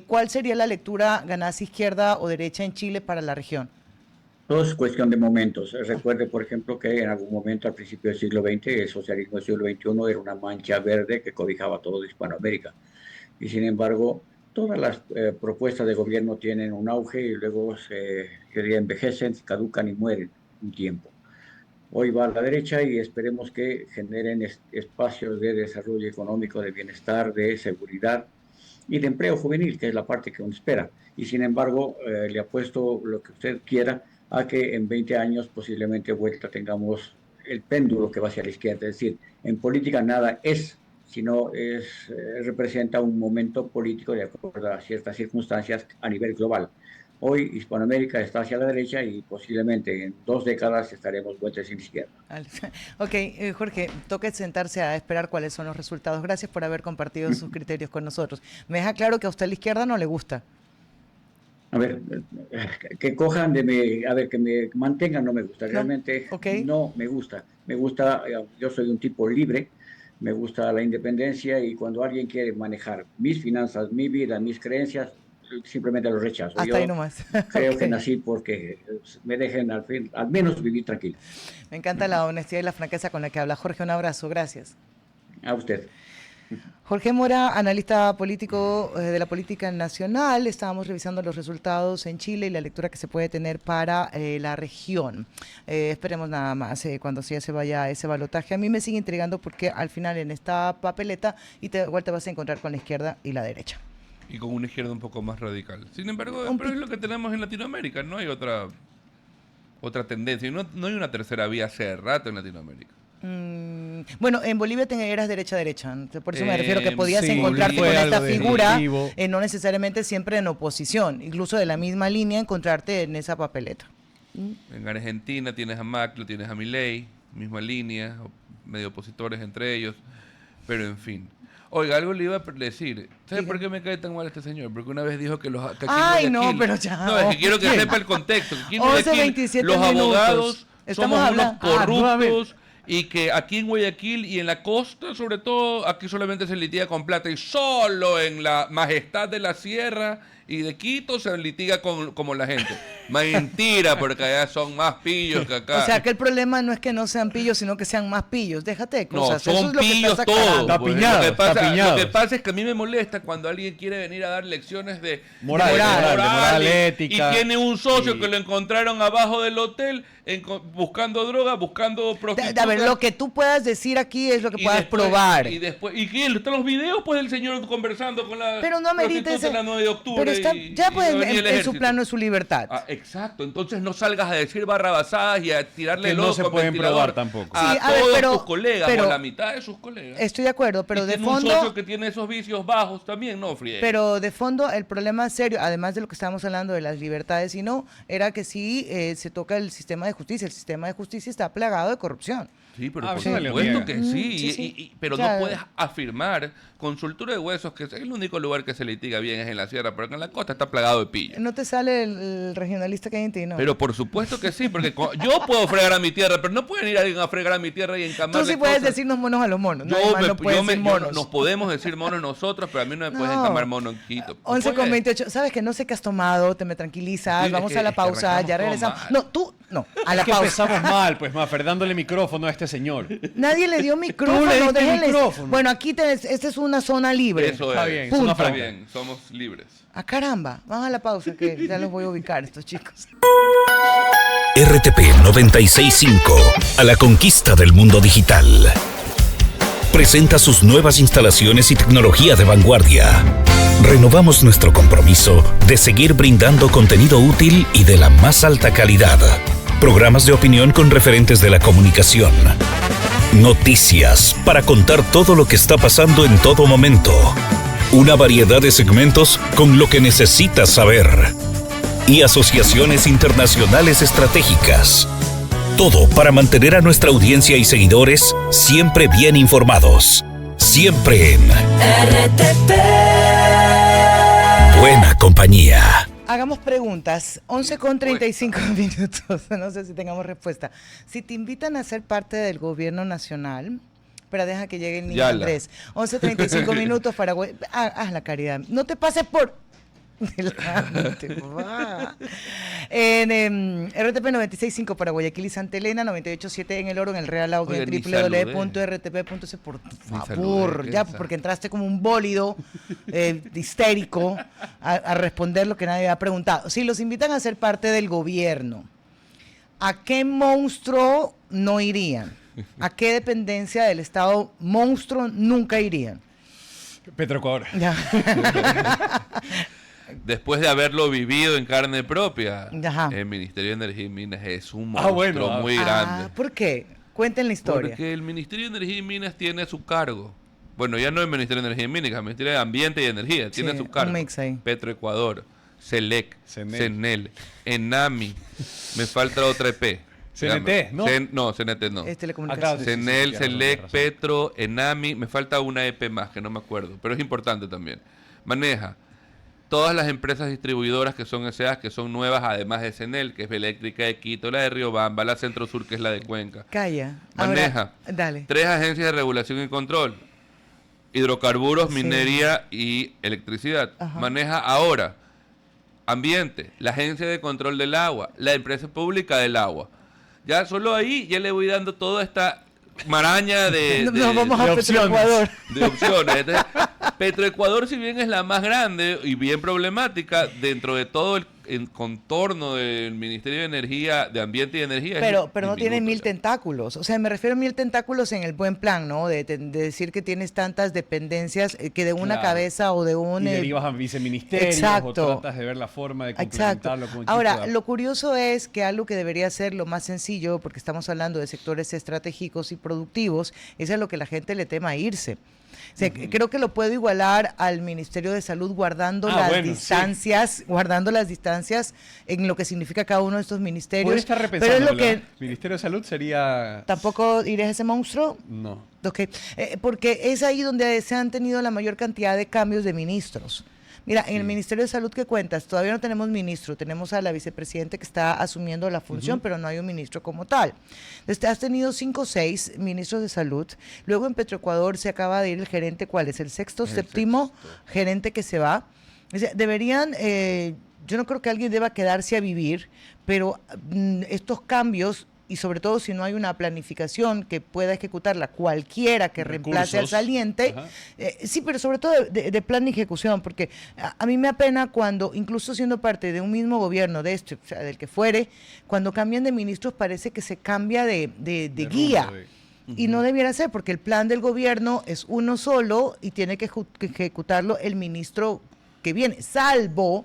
[SPEAKER 1] ¿Cuál sería la lectura, ganase izquierda o derecha en Chile para la región?
[SPEAKER 4] Todo es cuestión de momentos. Recuerde, por ejemplo, que en algún momento al principio del siglo XX, el socialismo del siglo XXI era una mancha verde que cobijaba todo Hispanoamérica. Y sin embargo, todas las propuestas de gobierno tienen un auge y luego envejecen, caducan y mueren un tiempo. Hoy va a la derecha y esperemos que generen espacios de desarrollo económico, de bienestar, de seguridad y de empleo juvenil, que es la parte que uno espera. Y sin embargo, le apuesto lo que usted quiera a que en 20 años posiblemente vuelta tengamos el péndulo que va hacia la izquierda. Es decir, en política nada es, sino representa un momento político de acuerdo a ciertas circunstancias a nivel global. Hoy Hispanoamérica está hacia la derecha y posiblemente en 2 décadas estaremos vueltas en la izquierda.
[SPEAKER 1] Ok, Jorge, toca sentarse a esperar cuáles son los resultados. Gracias por haber compartido sus criterios con nosotros. Me deja claro que a usted la izquierda no le gusta.
[SPEAKER 4] A ver, que cojan de mí, a ver, que me mantengan no me gusta, realmente no me gusta. Me gusta, yo soy un tipo libre, me gusta la independencia y cuando alguien quiere manejar mis finanzas, mi vida, mis creencias, simplemente lo rechazo.
[SPEAKER 1] Hasta ahí nomás.
[SPEAKER 4] Creo que nací porque me dejen al menos vivir tranquilo.
[SPEAKER 1] Me encanta la honestidad y la franqueza con la que habla. Jorge, un abrazo, gracias.
[SPEAKER 4] A usted.
[SPEAKER 1] Jorge Mora, analista político de la política nacional. Estábamos revisando los resultados en Chile y la lectura que se puede tener para la región. Esperemos nada más cuando ya se vaya ese balotaje. A mí me sigue intrigando porque al final en esta papeleta igual te vas a encontrar con la izquierda y la derecha.
[SPEAKER 3] Y con una izquierda un poco más radical. Sin embargo, pero es lo que tenemos en Latinoamérica. No hay otra tendencia. No hay una tercera vía hace rato en Latinoamérica.
[SPEAKER 1] Bueno, en Bolivia eras derecha, por eso me refiero que podías encontrarte con
[SPEAKER 2] fue
[SPEAKER 1] esta
[SPEAKER 2] algo
[SPEAKER 1] figura,
[SPEAKER 2] definitivo.
[SPEAKER 1] no necesariamente siempre en oposición, incluso de la misma línea encontrarte en esa papeleta.
[SPEAKER 3] En Argentina tienes a Macri, tienes a Milei, misma línea, medio opositores entre ellos, pero en fin. Oiga, algo le iba a decir. ¿Sabe por qué me cae tan mal este señor? Porque una vez dijo que los... Que
[SPEAKER 1] Ay, no, pero ya.
[SPEAKER 3] No, es que quiero que sepa el contexto. Que aquí en
[SPEAKER 1] 11:27
[SPEAKER 3] los abogados
[SPEAKER 1] Estamos
[SPEAKER 3] somos unos
[SPEAKER 1] hablando-
[SPEAKER 3] corruptos y que aquí en Guayaquil y en la costa, sobre todo, aquí solamente se litiga con plata y solo en la majestad de la sierra y de Quito se litiga como la gente. Mentira, porque allá son más pillos que acá.
[SPEAKER 1] O sea, que el problema no es que no sean pillos, sino que sean más pillos. Déjate de cosas.
[SPEAKER 3] No, son
[SPEAKER 1] eso es lo que
[SPEAKER 3] pillos
[SPEAKER 1] estás
[SPEAKER 3] todos.
[SPEAKER 1] aclarando.
[SPEAKER 2] Está
[SPEAKER 3] Pues,
[SPEAKER 2] piñado,
[SPEAKER 3] lo que pasa es que a mí me molesta cuando alguien quiere venir a dar lecciones de
[SPEAKER 2] moral,
[SPEAKER 3] y
[SPEAKER 2] ética.
[SPEAKER 3] Y tiene un socio que lo encontraron abajo del hotel buscando droga, buscando prostitutas.
[SPEAKER 1] A ver, lo que tú puedas decir aquí es lo que
[SPEAKER 3] Y
[SPEAKER 1] puedas
[SPEAKER 3] después-
[SPEAKER 1] probar.
[SPEAKER 3] ¿Y qué? ¿Están los videos? Pues el señor conversando con la
[SPEAKER 1] Pero no
[SPEAKER 3] prostituta
[SPEAKER 1] merites.
[SPEAKER 3] en la 9 de octubre.
[SPEAKER 1] Pero está,
[SPEAKER 3] y
[SPEAKER 1] ya pues
[SPEAKER 3] venía el
[SPEAKER 1] en su
[SPEAKER 3] ejército.
[SPEAKER 1] plano es su libertad.
[SPEAKER 3] Ah, exacto, entonces no salgas a decir barrabasadas y a tirarle
[SPEAKER 2] Que
[SPEAKER 3] el
[SPEAKER 2] no
[SPEAKER 3] ojo
[SPEAKER 2] se
[SPEAKER 3] con
[SPEAKER 2] pueden
[SPEAKER 3] ventilador
[SPEAKER 2] probar tampoco.
[SPEAKER 3] a
[SPEAKER 1] Sí, a ver,
[SPEAKER 3] todos
[SPEAKER 1] pero-
[SPEAKER 3] tus colegas,
[SPEAKER 1] pero-
[SPEAKER 3] o a la mitad de sus colegas.
[SPEAKER 1] Estoy de acuerdo, pero
[SPEAKER 3] Y
[SPEAKER 1] de
[SPEAKER 3] tiene un
[SPEAKER 1] fondo...
[SPEAKER 3] socio que tiene esos vicios bajos también, no friegue.
[SPEAKER 1] Pero de fondo el problema serio, además de lo que estábamos hablando de las libertades y no, era que sí se toca el sistema de justicia. El sistema de justicia está plagado de corrupción.
[SPEAKER 3] Sí, pero
[SPEAKER 2] Ah,
[SPEAKER 3] por
[SPEAKER 2] sí, me lo
[SPEAKER 3] supuesto
[SPEAKER 2] niega.
[SPEAKER 3] que sí.
[SPEAKER 1] Sí, sí.
[SPEAKER 3] Pero
[SPEAKER 1] O sea,
[SPEAKER 3] no puedes afirmar con soltura de huesos que es el único lugar que se litiga bien es en la sierra, porque en la costa está plagado de pillos.
[SPEAKER 1] No te sale el regionalista que hay en ti, ¿no?
[SPEAKER 3] Pero por supuesto que sí, porque yo puedo fregar a mi tierra, pero no pueden ir alguien a fregar a mi tierra y encamarle
[SPEAKER 1] Tú sí puedes
[SPEAKER 3] cosas.
[SPEAKER 1] decirnos monos a los monos. Nadie más no puede decir monos.
[SPEAKER 3] Nos podemos decir monos nosotros, pero a mí no me puedes
[SPEAKER 1] No.
[SPEAKER 3] encamar mono en Quito.
[SPEAKER 1] 11:28. Sabes que no sé qué has tomado, te me tranquilizas,
[SPEAKER 3] Sí,
[SPEAKER 1] vamos
[SPEAKER 3] es que-
[SPEAKER 1] a la
[SPEAKER 3] es que
[SPEAKER 1] pausa,
[SPEAKER 3] arrancamos
[SPEAKER 1] ya
[SPEAKER 3] todo
[SPEAKER 1] regresamos.
[SPEAKER 3] mal.
[SPEAKER 1] No, tú, no, a la
[SPEAKER 2] Es que
[SPEAKER 1] pausa.
[SPEAKER 2] empezamos mal, pues, Mafer, dándole micrófono a este señor.
[SPEAKER 1] Nadie le dio micrófono,
[SPEAKER 2] Tú le diste
[SPEAKER 1] déjenles.
[SPEAKER 2] micrófono.
[SPEAKER 1] Bueno, aquí esta es una zona libre.
[SPEAKER 3] Eso
[SPEAKER 2] Está
[SPEAKER 3] es.
[SPEAKER 2] bien,
[SPEAKER 1] Punto.
[SPEAKER 2] zona
[SPEAKER 3] Está
[SPEAKER 2] franca.
[SPEAKER 3] bien, somos libres.
[SPEAKER 1] Ah, caramba, vamos a la pausa que ya los voy a ubicar estos chicos.
[SPEAKER 5] RTP 96.5, a la conquista del mundo digital. presenta sus nuevas instalaciones y tecnología de vanguardia. Renovamos nuestro compromiso de seguir brindando contenido útil y de la más alta calidad. Programas de opinión con referentes de la comunicación. Noticias para contar todo lo que está pasando en todo momento. Una variedad de segmentos con lo que necesitas saber. Y asociaciones internacionales estratégicas. Todo para mantener a nuestra audiencia y seguidores siempre bien informados. Siempre en RTP. Buena compañía.
[SPEAKER 1] Hagamos preguntas. 11:35 minutos. No sé si tengamos respuesta. Si te invitan a ser parte del gobierno nacional, pero deja que llegue el niño Andrés. 11:35 minutos para... haz la caridad. No te pases por... delante, en RTP 96.5 para Guayaquil y Santa Elena, 98.7 en El Oro, en el Real Audio, en www.rtp.es. Por favor, ya, porque entraste como un bólido histérico a responder lo que nadie ha preguntado. Si los invitan a ser parte del gobierno, ¿a qué monstruo no irían? ¿A qué dependencia del Estado monstruo nunca irían?
[SPEAKER 2] Petroecuador.
[SPEAKER 1] Ya.
[SPEAKER 3] Después de haberlo vivido en carne propia,
[SPEAKER 1] Ajá.
[SPEAKER 3] el Ministerio de Energía y Minas es un monstruo muy grande.
[SPEAKER 1] ¿Por qué? Cuenten la historia.
[SPEAKER 3] Porque el Ministerio de Energía y Minas tiene a su cargo, bueno, ya no el Ministerio de Energía y Minas, el Ministerio de Ambiente y Energía, tiene a su cargo Petroecuador, SELEC, CENEL, ENAMI, me falta otra EP.
[SPEAKER 2] CNT, ¿no?
[SPEAKER 3] No, CNT no.
[SPEAKER 1] Es telecomunicaciones.
[SPEAKER 3] CENEL, SELEC, Petro, ENAMI, me falta una EP más que no me acuerdo, pero es importante también. Maneja todas las empresas distribuidoras que son SEAs, que son nuevas, además de CENEL, que es Eléctrica de Quito, la de Riobamba, la Centro Sur, que es la de Cuenca.
[SPEAKER 1] Calla.
[SPEAKER 3] Maneja
[SPEAKER 1] dale.
[SPEAKER 3] 3 agencias de regulación y control: hidrocarburos, minería y electricidad. Ajá. Maneja ahora ambiente, la agencia de control del agua, la empresa pública del agua. Ya solo ahí ya le voy dando toda esta maraña de
[SPEAKER 1] opciones.
[SPEAKER 3] De opciones. Entonces, Petroecuador, si bien es la más grande y bien problemática dentro de todo el contorno del Ministerio de Energía, de Ambiente y Energía.
[SPEAKER 1] Pero no tiene 1000 tentáculos. O sea, me refiero a 1000 tentáculos en el buen plan, ¿no? De decir que tienes tantas dependencias que de una cabeza o de un...
[SPEAKER 2] Y derivas a viceministerios.
[SPEAKER 1] Exacto.
[SPEAKER 2] O tratas de ver la forma de complementarlo con un
[SPEAKER 1] Ahora, lo curioso es que algo que debería ser lo más sencillo, porque estamos hablando de sectores estratégicos y productivos, es a lo que la gente le tema irse. O sea, creo que lo puedo igualar al Ministerio de Salud guardando guardando las distancias en lo que significa cada uno de estos ministerios.
[SPEAKER 2] Puede estar repensando.
[SPEAKER 1] Pero es lo que
[SPEAKER 2] Ministerio de Salud sería...
[SPEAKER 1] ¿Tampoco irías a ese monstruo?
[SPEAKER 2] No.
[SPEAKER 1] Okay. Porque es ahí donde se han tenido la mayor cantidad de cambios de ministros. Mira, en el Ministerio de Salud que cuentas, todavía no tenemos ministro, tenemos a la vicepresidenta que está asumiendo la función, pero no hay un ministro como tal. Entonces, has tenido 5 o 6 ministros de salud. Luego en Petroecuador se acaba de ir el gerente, ¿cuál es? El séptimo gerente que se va. O sea, deberían, yo no creo que alguien deba quedarse a vivir, pero estos cambios, y sobre todo si no hay una planificación que pueda ejecutarla cualquiera que reemplace al saliente, sí, pero sobre todo de plan de ejecución, porque a mí me apena cuando, incluso siendo parte de un mismo gobierno, de este, o sea, del que fuere, cuando cambian de ministros parece que se cambia de guía. Y no debiera ser, porque el plan del gobierno es uno solo y tiene que ejecutarlo el ministro que viene, salvo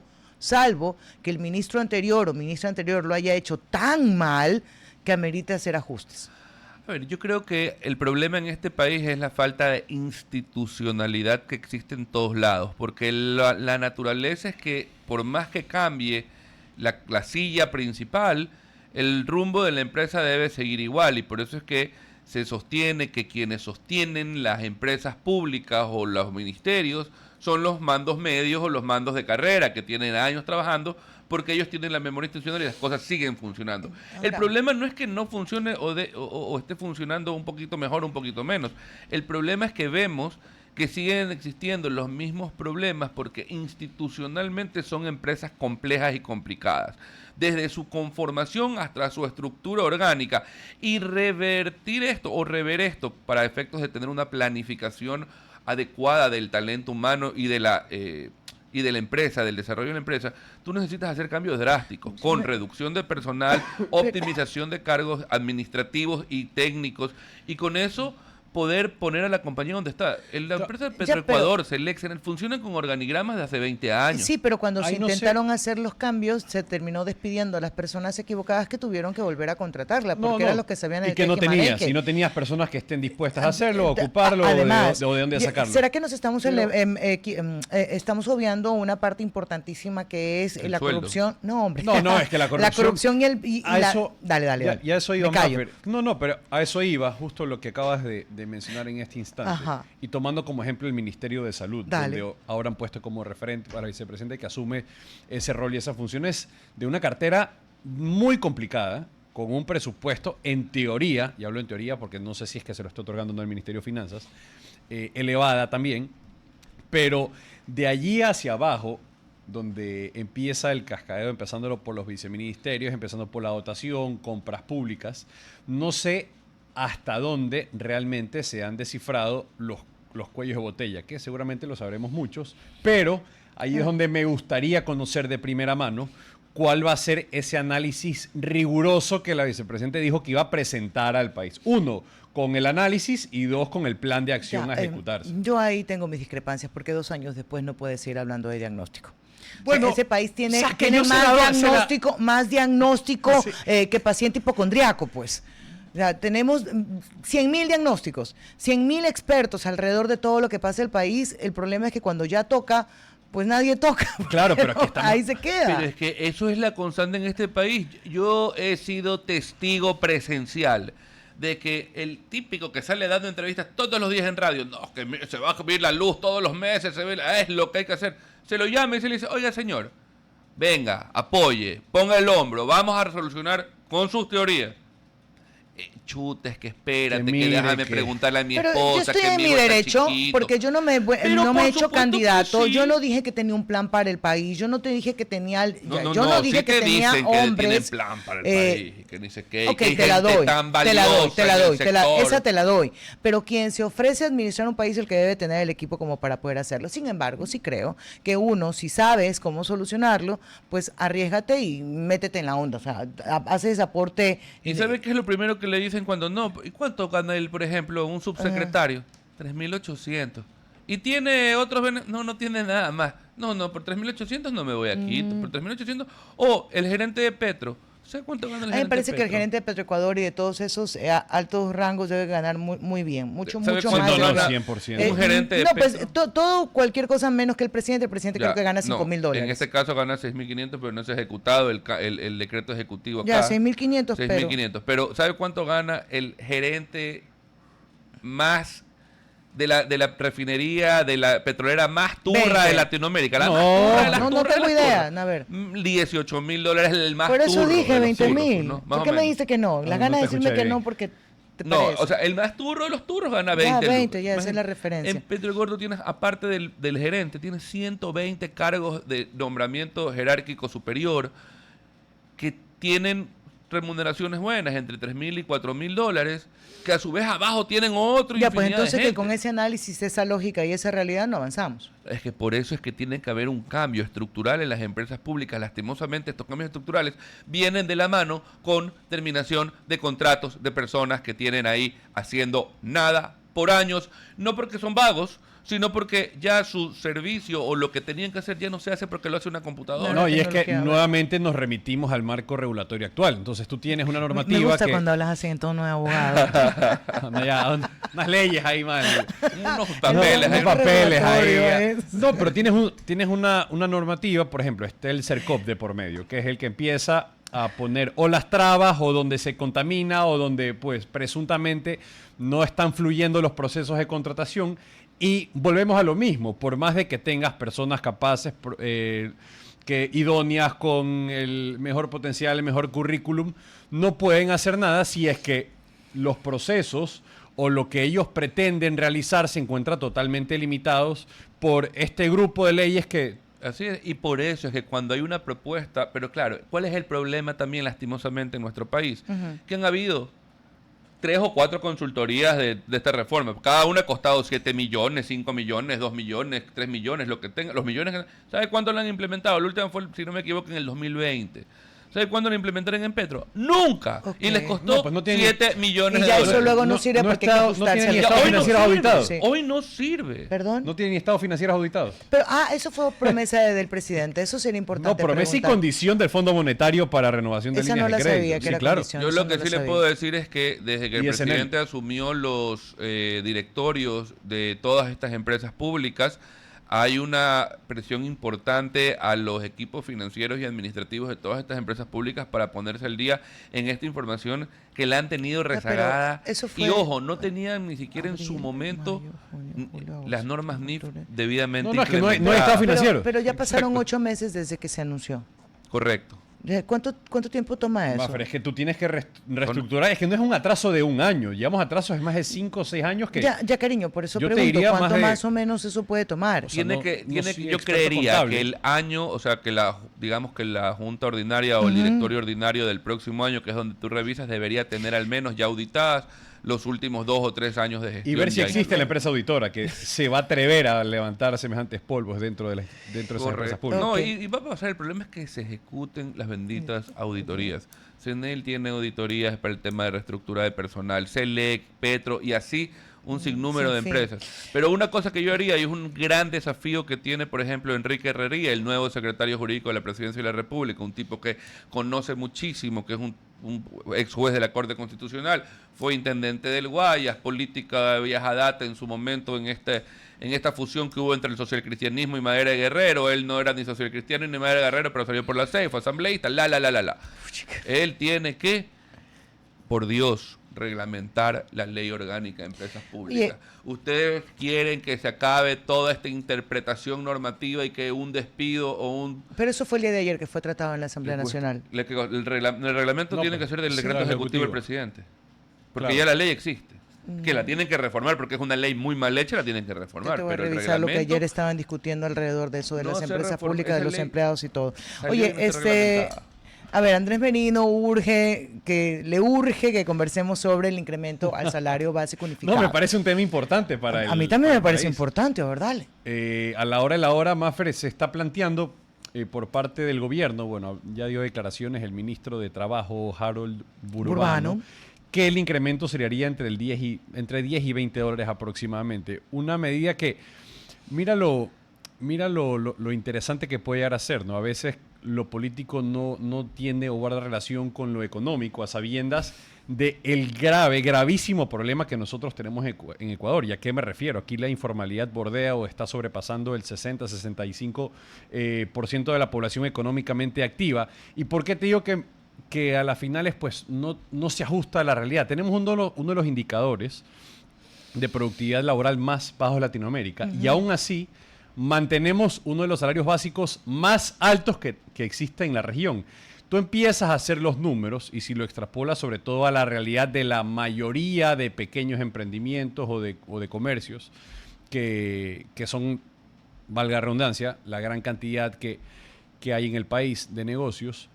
[SPEAKER 1] que el ministro anterior o ministra anterior lo haya hecho tan mal que amerita hacer ajustes.
[SPEAKER 3] A ver, yo creo que el problema en este país es la falta de institucionalidad que existe en todos lados, porque la naturaleza es que por más que cambie la silla principal, el rumbo de la empresa debe seguir igual, y por eso es que se sostiene que quienes sostienen las empresas públicas o los ministerios son los mandos medios o los mandos de carrera que tienen años trabajando, porque ellos tienen la memoria institucional y las cosas siguen funcionando. Ahora, el problema no es que no funcione o esté funcionando un poquito mejor o un poquito menos. El problema es que vemos que siguen existiendo los mismos problemas porque institucionalmente son empresas complejas y complicadas, desde su conformación hasta su estructura orgánica. Y revertir esto o rever esto para efectos de tener una planificación adecuada del talento humano y de la empresa, del desarrollo de la empresa, tú necesitas hacer cambios drásticos, con reducción de personal, optimización de cargos administrativos y técnicos, y con eso poder poner a la compañía donde está. La empresa de
[SPEAKER 1] Ya,
[SPEAKER 3] Petroecuador, Selexener, funcionan con organigramas de hace 20 años.
[SPEAKER 1] Sí, pero cuando
[SPEAKER 2] Ahí
[SPEAKER 1] se
[SPEAKER 2] no sé.
[SPEAKER 1] intentaron hacer los cambios, se terminó despidiendo a las personas equivocadas que tuvieron que volver a contratarla, porque eran los que sabían
[SPEAKER 2] y
[SPEAKER 1] el
[SPEAKER 2] que no tenías,
[SPEAKER 1] tejimaneje.
[SPEAKER 2] si no tenías personas que estén dispuestas a hacerlo, a ocuparlo,
[SPEAKER 1] Además,
[SPEAKER 2] o de dónde sacarlo.
[SPEAKER 1] ¿será que nos estamos, estamos obviando una parte importantísima que es
[SPEAKER 3] El
[SPEAKER 1] la
[SPEAKER 3] sueldo.
[SPEAKER 1] corrupción? No, hombre.
[SPEAKER 2] No, es que la corrupción...
[SPEAKER 1] La corrupción y
[SPEAKER 2] a
[SPEAKER 1] la-
[SPEAKER 2] eso,
[SPEAKER 1] Dale.
[SPEAKER 2] Ya eso iba,
[SPEAKER 1] Me callo.
[SPEAKER 2] Maffer. No, pero a eso iba, justo lo que acabas de mencionar en este instante.
[SPEAKER 1] Ajá.
[SPEAKER 2] Y tomando como ejemplo el Ministerio de Salud,
[SPEAKER 1] Dale.
[SPEAKER 2] donde ahora han puesto como referente para el vicepresidente que asume ese rol y esas funciones de una cartera muy complicada, con un presupuesto en teoría, y hablo en teoría porque no sé si es que se lo está otorgando o no el Ministerio de Finanzas, elevada también, pero de allí hacia abajo, donde empieza el cascadeo, empezándolo por los viceministerios, empezando por la dotación, compras públicas, no sé hasta dónde realmente se han descifrado los cuellos de botella, que seguramente lo sabremos muchos, pero ahí es donde me gustaría conocer de primera mano cuál va a ser ese análisis riguroso que la vicepresidenta dijo que iba a presentar al país. Uno, con el análisis, y dos, con el plan de acción
[SPEAKER 1] Ya,
[SPEAKER 2] a ejecutarse.
[SPEAKER 1] yo ahí tengo mis discrepancias porque 2 años después no puedes seguir hablando de diagnóstico.
[SPEAKER 2] Bueno,
[SPEAKER 1] O sea, ese país tiene,
[SPEAKER 2] o sea, que
[SPEAKER 1] tiene
[SPEAKER 2] yo se
[SPEAKER 1] más
[SPEAKER 2] la-
[SPEAKER 1] más diagnóstico
[SPEAKER 2] Sí.
[SPEAKER 1] que paciente hipocondriaco, pues. O sea, tenemos 100.000 diagnósticos, 100.000 expertos alrededor de todo lo que pasa en el país. El problema es que cuando ya toca, pues nadie toca.
[SPEAKER 2] Claro, pero aquí estamos-
[SPEAKER 1] ahí se queda.
[SPEAKER 3] Pero es que eso es la constante en este país. Yo he sido testigo presencial de que el típico que sale dando entrevistas todos los días en radio, no, que se va a subir la luz todos los meses, es lo que hay que hacer. Se lo llama y se le dice, oiga señor, venga, apoye, ponga el hombro, vamos a resolucionar con sus teorías. Chutes, que espérate,
[SPEAKER 2] Que
[SPEAKER 3] que,
[SPEAKER 2] mire,
[SPEAKER 3] déjame
[SPEAKER 2] que-
[SPEAKER 3] preguntarle a mi
[SPEAKER 1] Pero
[SPEAKER 3] esposa.
[SPEAKER 1] yo estoy
[SPEAKER 3] que
[SPEAKER 1] en
[SPEAKER 3] mi
[SPEAKER 1] mi
[SPEAKER 3] hijo está
[SPEAKER 1] derecho
[SPEAKER 3] chiquito.
[SPEAKER 1] porque yo no me
[SPEAKER 3] Pero
[SPEAKER 1] no me he
[SPEAKER 3] por
[SPEAKER 1] hecho
[SPEAKER 3] supuesto que
[SPEAKER 1] candidato.
[SPEAKER 3] sí.
[SPEAKER 1] Yo no dije que tenía un plan para el país. Yo no te dije que tenía yo no
[SPEAKER 3] sí
[SPEAKER 1] dije que
[SPEAKER 3] te
[SPEAKER 1] tenía
[SPEAKER 3] dicen que tienen
[SPEAKER 1] hombres.
[SPEAKER 3] plan para el
[SPEAKER 1] eh,
[SPEAKER 3] país, que dice que,
[SPEAKER 1] Ok,
[SPEAKER 3] que hay
[SPEAKER 1] te la
[SPEAKER 3] gente
[SPEAKER 1] doy,
[SPEAKER 3] tan
[SPEAKER 1] te la doy,
[SPEAKER 3] valiosa
[SPEAKER 1] te la
[SPEAKER 3] en el
[SPEAKER 1] doy,
[SPEAKER 3] sector.
[SPEAKER 1] esa te la doy. Pero quien se ofrece a administrar un país es el que debe tener el equipo como para poder hacerlo. Sin embargo, sí creo que uno, si sabes cómo solucionarlo, pues arriésgate y métete en la onda. O sea, haces aporte.
[SPEAKER 3] ¿Y sabe qué es lo primero que le dicen cuando no? ¿Y cuánto gana él, por ejemplo, un subsecretario? 3.800. ¿Y tiene otros beneficios? No tiene nada más. No, por 3.800 no me voy a Quito. Por 3.800. O el gerente de Petro. ¿Sabe cuánto gana el
[SPEAKER 1] A mí
[SPEAKER 3] gerente
[SPEAKER 1] me parece
[SPEAKER 3] de
[SPEAKER 1] que el
[SPEAKER 3] Petro?
[SPEAKER 1] gerente de Petroecuador y de todos esos altos rangos debe ganar muy bien, mucho
[SPEAKER 3] ¿Sabe
[SPEAKER 1] más.
[SPEAKER 3] cuánto
[SPEAKER 1] de
[SPEAKER 3] gana
[SPEAKER 1] lo que-
[SPEAKER 2] 100%.
[SPEAKER 3] un gerente de
[SPEAKER 1] no, pues
[SPEAKER 3] Petro?
[SPEAKER 1] todo, cualquier cosa menos que el presidente. El presidente
[SPEAKER 3] Ya,
[SPEAKER 1] creo que gana
[SPEAKER 3] no,
[SPEAKER 1] $5.000.
[SPEAKER 3] En este caso gana 6.500, pero no se ha ejecutado el decreto ejecutivo acá.
[SPEAKER 1] Ya, 6.500, pero
[SPEAKER 3] 6.500. Pero ¿sabe cuánto gana el gerente más de la refinería, de la petrolera más turra
[SPEAKER 1] 20.
[SPEAKER 3] de Latinoamérica? La
[SPEAKER 2] No,
[SPEAKER 3] más turra de las
[SPEAKER 1] no
[SPEAKER 3] turras de
[SPEAKER 1] tengo
[SPEAKER 3] las
[SPEAKER 1] idea.
[SPEAKER 3] turras.
[SPEAKER 1] A ver.
[SPEAKER 3] $18.000, el más
[SPEAKER 1] por eso
[SPEAKER 3] turro
[SPEAKER 1] dije
[SPEAKER 3] de los
[SPEAKER 1] 20.000.
[SPEAKER 3] turros, ¿no? Más
[SPEAKER 1] ¿Por
[SPEAKER 3] o
[SPEAKER 1] qué me
[SPEAKER 3] menos.
[SPEAKER 1] dijiste que no? Las
[SPEAKER 2] No,
[SPEAKER 1] ganas
[SPEAKER 2] no
[SPEAKER 1] de
[SPEAKER 2] te
[SPEAKER 1] decirme
[SPEAKER 2] escuché
[SPEAKER 1] que no
[SPEAKER 2] bien.
[SPEAKER 1] porque te
[SPEAKER 3] No,
[SPEAKER 1] parece.
[SPEAKER 3] o sea, el más turro de los turros gana
[SPEAKER 1] Ya,
[SPEAKER 3] 20.
[SPEAKER 1] 20, ya, esa es la
[SPEAKER 3] Imagínate.
[SPEAKER 1] referencia.
[SPEAKER 3] En Petro Gordo tienes, aparte del gerente, tienes 120 cargos de nombramiento jerárquico superior que tienen remuneraciones buenas, entre $3.000 y $4.000, que a su vez abajo tienen otro
[SPEAKER 1] Ya, pues
[SPEAKER 3] infinidad de
[SPEAKER 1] entonces que
[SPEAKER 3] gente.
[SPEAKER 1] con ese análisis, esa lógica y esa realidad no avanzamos.
[SPEAKER 3] Es que por eso es que tiene que haber un cambio estructural en las empresas públicas. Lastimosamente, estos cambios estructurales vienen de la mano con terminación de contratos de personas que tienen ahí haciendo nada por años, no porque son vagos, sino porque ya su servicio o lo que tenían que hacer ya no se hace porque lo hace una computadora.
[SPEAKER 2] No,
[SPEAKER 1] la
[SPEAKER 2] y es que
[SPEAKER 1] tecnología,
[SPEAKER 2] nuevamente nos remitimos al marco regulatorio actual. Entonces tú tienes una
[SPEAKER 1] Me
[SPEAKER 2] normativa
[SPEAKER 1] gusta
[SPEAKER 2] que...
[SPEAKER 1] cuando hablas así en tono de abogado.
[SPEAKER 2] Anda ya, unas leyes ahí, man.
[SPEAKER 3] Unos papeles.
[SPEAKER 2] Unos
[SPEAKER 3] ahí.
[SPEAKER 2] papeles ahí.
[SPEAKER 1] regulatorio es.
[SPEAKER 2] No, pero tienes una normativa, por ejemplo, está el CERCOP de por medio, que es el que empieza a poner o las trabas o donde se contamina o donde pues presuntamente no están fluyendo los procesos de contratación. Y volvemos a lo mismo, por más de que tengas personas capaces, que idóneas con el mejor potencial, el mejor currículum, no pueden hacer nada si es que los procesos o lo que ellos pretenden realizar se encuentra totalmente limitados por este grupo de leyes que...
[SPEAKER 3] Así es, y por eso es que cuando hay una propuesta, pero claro, ¿cuál es el problema también lastimosamente en nuestro país? Que han habido 3 o 4 consultorías de esta reforma. Cada una ha costado 7 millones, 5 millones, 2 millones, 3 millones, lo que tenga. Los millones, ¿sabe cuánto lo han implementado? La última fue, si no me equivoco, en el 2020. ¿Sabe cuándo lo implementaron en Petro? ¡Nunca!
[SPEAKER 1] Ok.
[SPEAKER 3] Y les costó
[SPEAKER 2] No, pues no tiene-
[SPEAKER 3] 7 millones
[SPEAKER 1] Y
[SPEAKER 3] de
[SPEAKER 1] ya
[SPEAKER 3] dólares.
[SPEAKER 1] eso luego no
[SPEAKER 2] No-
[SPEAKER 1] sirve
[SPEAKER 2] no
[SPEAKER 1] porque
[SPEAKER 2] está-
[SPEAKER 1] hay que
[SPEAKER 2] no
[SPEAKER 1] ajustarse
[SPEAKER 2] tiene
[SPEAKER 1] al
[SPEAKER 2] ni
[SPEAKER 3] Ya,
[SPEAKER 2] estados
[SPEAKER 3] hoy no
[SPEAKER 2] financieros
[SPEAKER 3] sirve.
[SPEAKER 2] auditados.
[SPEAKER 1] Sí.
[SPEAKER 3] Hoy no sirve.
[SPEAKER 1] ¿Perdón?
[SPEAKER 2] No tiene ni estados financieros auditados.
[SPEAKER 1] Pero, eso fue promesa del presidente. Eso sería importante.
[SPEAKER 2] No, promesa y
[SPEAKER 1] preguntar.
[SPEAKER 2] condición del Fondo Monetario para renovación de
[SPEAKER 1] Esa
[SPEAKER 2] líneas
[SPEAKER 1] no la
[SPEAKER 2] de crédito.
[SPEAKER 1] sabía, que
[SPEAKER 2] Sí,
[SPEAKER 1] era
[SPEAKER 2] claro.
[SPEAKER 1] condición.
[SPEAKER 3] Yo
[SPEAKER 1] Eso
[SPEAKER 3] lo
[SPEAKER 1] no
[SPEAKER 3] que
[SPEAKER 1] lo
[SPEAKER 3] sí le
[SPEAKER 1] sabía.
[SPEAKER 3] puedo decir es que desde que el
[SPEAKER 2] Y SNL.
[SPEAKER 3] presidente asumió los directorios de todas estas empresas públicas, hay una presión importante a los equipos financieros y administrativos de todas estas empresas públicas para ponerse al día en esta información que la han tenido
[SPEAKER 1] pero
[SPEAKER 3] rezagada.
[SPEAKER 1] eso fue-
[SPEAKER 3] Y ojo, no tenían ni siquiera en su
[SPEAKER 1] Abril,
[SPEAKER 3] momento
[SPEAKER 1] mayo, junio, julio, agosto,
[SPEAKER 3] las normas NIF
[SPEAKER 1] octubre.
[SPEAKER 3] debidamente
[SPEAKER 2] No, es que no hay
[SPEAKER 3] implementadas.
[SPEAKER 2] estado financiero.
[SPEAKER 1] Pero ya pasaron
[SPEAKER 3] Exacto.
[SPEAKER 1] 8 meses desde que se anunció.
[SPEAKER 3] Correcto.
[SPEAKER 1] ¿Cuánto tiempo toma eso?
[SPEAKER 2] Maffer, es que tú tienes que reestructurar. Es que no es un atraso de un año. Llevamos atrasos de más de 5 o 6 años que...
[SPEAKER 1] Ya, cariño, por eso
[SPEAKER 2] Yo te
[SPEAKER 1] pregunto,
[SPEAKER 2] diría
[SPEAKER 1] ¿cuánto
[SPEAKER 2] más
[SPEAKER 1] más,
[SPEAKER 2] de-
[SPEAKER 1] o menos eso puede tomar?
[SPEAKER 2] sea,
[SPEAKER 3] Tiene
[SPEAKER 2] no-
[SPEAKER 3] que,
[SPEAKER 2] no
[SPEAKER 3] tiene
[SPEAKER 2] soy
[SPEAKER 3] que, yo
[SPEAKER 2] experto
[SPEAKER 3] creería
[SPEAKER 2] contable.
[SPEAKER 3] que el año, o sea, que digamos que la Junta Ordinaria o el Directorio Ordinario del próximo año, que es donde tú revisas, debería tener al menos ya auditadas los últimos 2 o 3 años de gestión.
[SPEAKER 2] Y ver si
[SPEAKER 3] ya
[SPEAKER 2] existe la empresa auditora que se va a atrever a levantar semejantes polvos dentro de esas empresas
[SPEAKER 3] Correcto.
[SPEAKER 2] públicas.
[SPEAKER 3] No,
[SPEAKER 1] Ok.
[SPEAKER 3] y va a pasar, el problema es que se ejecuten las benditas auditorías. CNEL tiene auditorías para el tema de reestructura de personal, CELEC, Petro y así un sinnúmero de
[SPEAKER 1] sin fin.
[SPEAKER 3] empresas. Pero una cosa que yo haría, y es un gran desafío que tiene, por ejemplo, Enrique Herrería, el nuevo secretario jurídico de la Presidencia de la República, un tipo que conoce muchísimo, que es un ex juez de la Corte Constitucional, fue intendente del Guayas, política de Vieja Data en su momento en esta fusión que hubo entre el socialcristianismo y Madera de Guerrero. Él no era ni socialcristiano ni Madera de Guerrero, pero salió por la CEI, fue asambleísta, la. Él tiene que, por Dios, reglamentar la ley orgánica de empresas públicas. Ustedes quieren que se acabe toda esta interpretación normativa y que un despido o un...
[SPEAKER 1] Pero eso fue el día de ayer que fue tratado en la Asamblea Nacional.
[SPEAKER 3] El reglamento
[SPEAKER 2] No,
[SPEAKER 3] tiene
[SPEAKER 2] pues,
[SPEAKER 3] que ser del
[SPEAKER 2] sí,
[SPEAKER 3] decreto
[SPEAKER 2] del
[SPEAKER 3] ejecutivo del
[SPEAKER 2] Ejecutivo.
[SPEAKER 3] presidente. Porque
[SPEAKER 2] Claro.
[SPEAKER 3] ya la ley existe. Que la tienen que reformar porque es una ley muy mal hecha, la tienen que
[SPEAKER 1] Yo
[SPEAKER 3] reformar.
[SPEAKER 1] te voy a
[SPEAKER 3] pero el
[SPEAKER 1] revisar lo que
[SPEAKER 3] reglamento
[SPEAKER 1] ayer estaban discutiendo alrededor de eso, de
[SPEAKER 3] no
[SPEAKER 1] las
[SPEAKER 3] se
[SPEAKER 1] empresas
[SPEAKER 3] reforma,
[SPEAKER 1] públicas, de
[SPEAKER 3] esa
[SPEAKER 1] los
[SPEAKER 3] ley
[SPEAKER 1] empleados y todo.
[SPEAKER 3] salió y
[SPEAKER 1] Oye,
[SPEAKER 3] no está reglamentada.
[SPEAKER 1] a ver, Andrés Merino le urge que conversemos sobre el incremento al salario básico unificado.
[SPEAKER 2] No, me parece un tema importante para el
[SPEAKER 1] A mí también me
[SPEAKER 2] para el
[SPEAKER 1] parece
[SPEAKER 2] país.
[SPEAKER 1] importante, ¿verdad?
[SPEAKER 2] A la hora de la hora, Maffer, se está planteando por parte del gobierno, bueno, ya dio declaraciones el ministro de Trabajo, Harold Burbano,
[SPEAKER 1] Burbano.
[SPEAKER 2] que el incremento sería entre 10 y 20 dólares aproximadamente. Una medida que, mira lo interesante que puede llegar a ser, ¿no? A veces lo político no tiene o guarda relación con lo económico, a sabiendas de el gravísimo problema que nosotros tenemos en Ecuador. ¿Y a qué me refiero? Aquí la informalidad bordea o está sobrepasando el 60-65% de la población económicamente activa. ¿Y por qué te digo que a las finales pues no se ajusta a la realidad? Tenemos uno de los indicadores de productividad laboral más bajos de Latinoamérica y aún así mantenemos uno de los salarios básicos más altos que existe en la región. Tú empiezas a hacer los números y si lo extrapolas sobre todo a la realidad de la mayoría de pequeños emprendimientos o de comercios que son, valga la redundancia, la gran cantidad que hay en el país de negocios,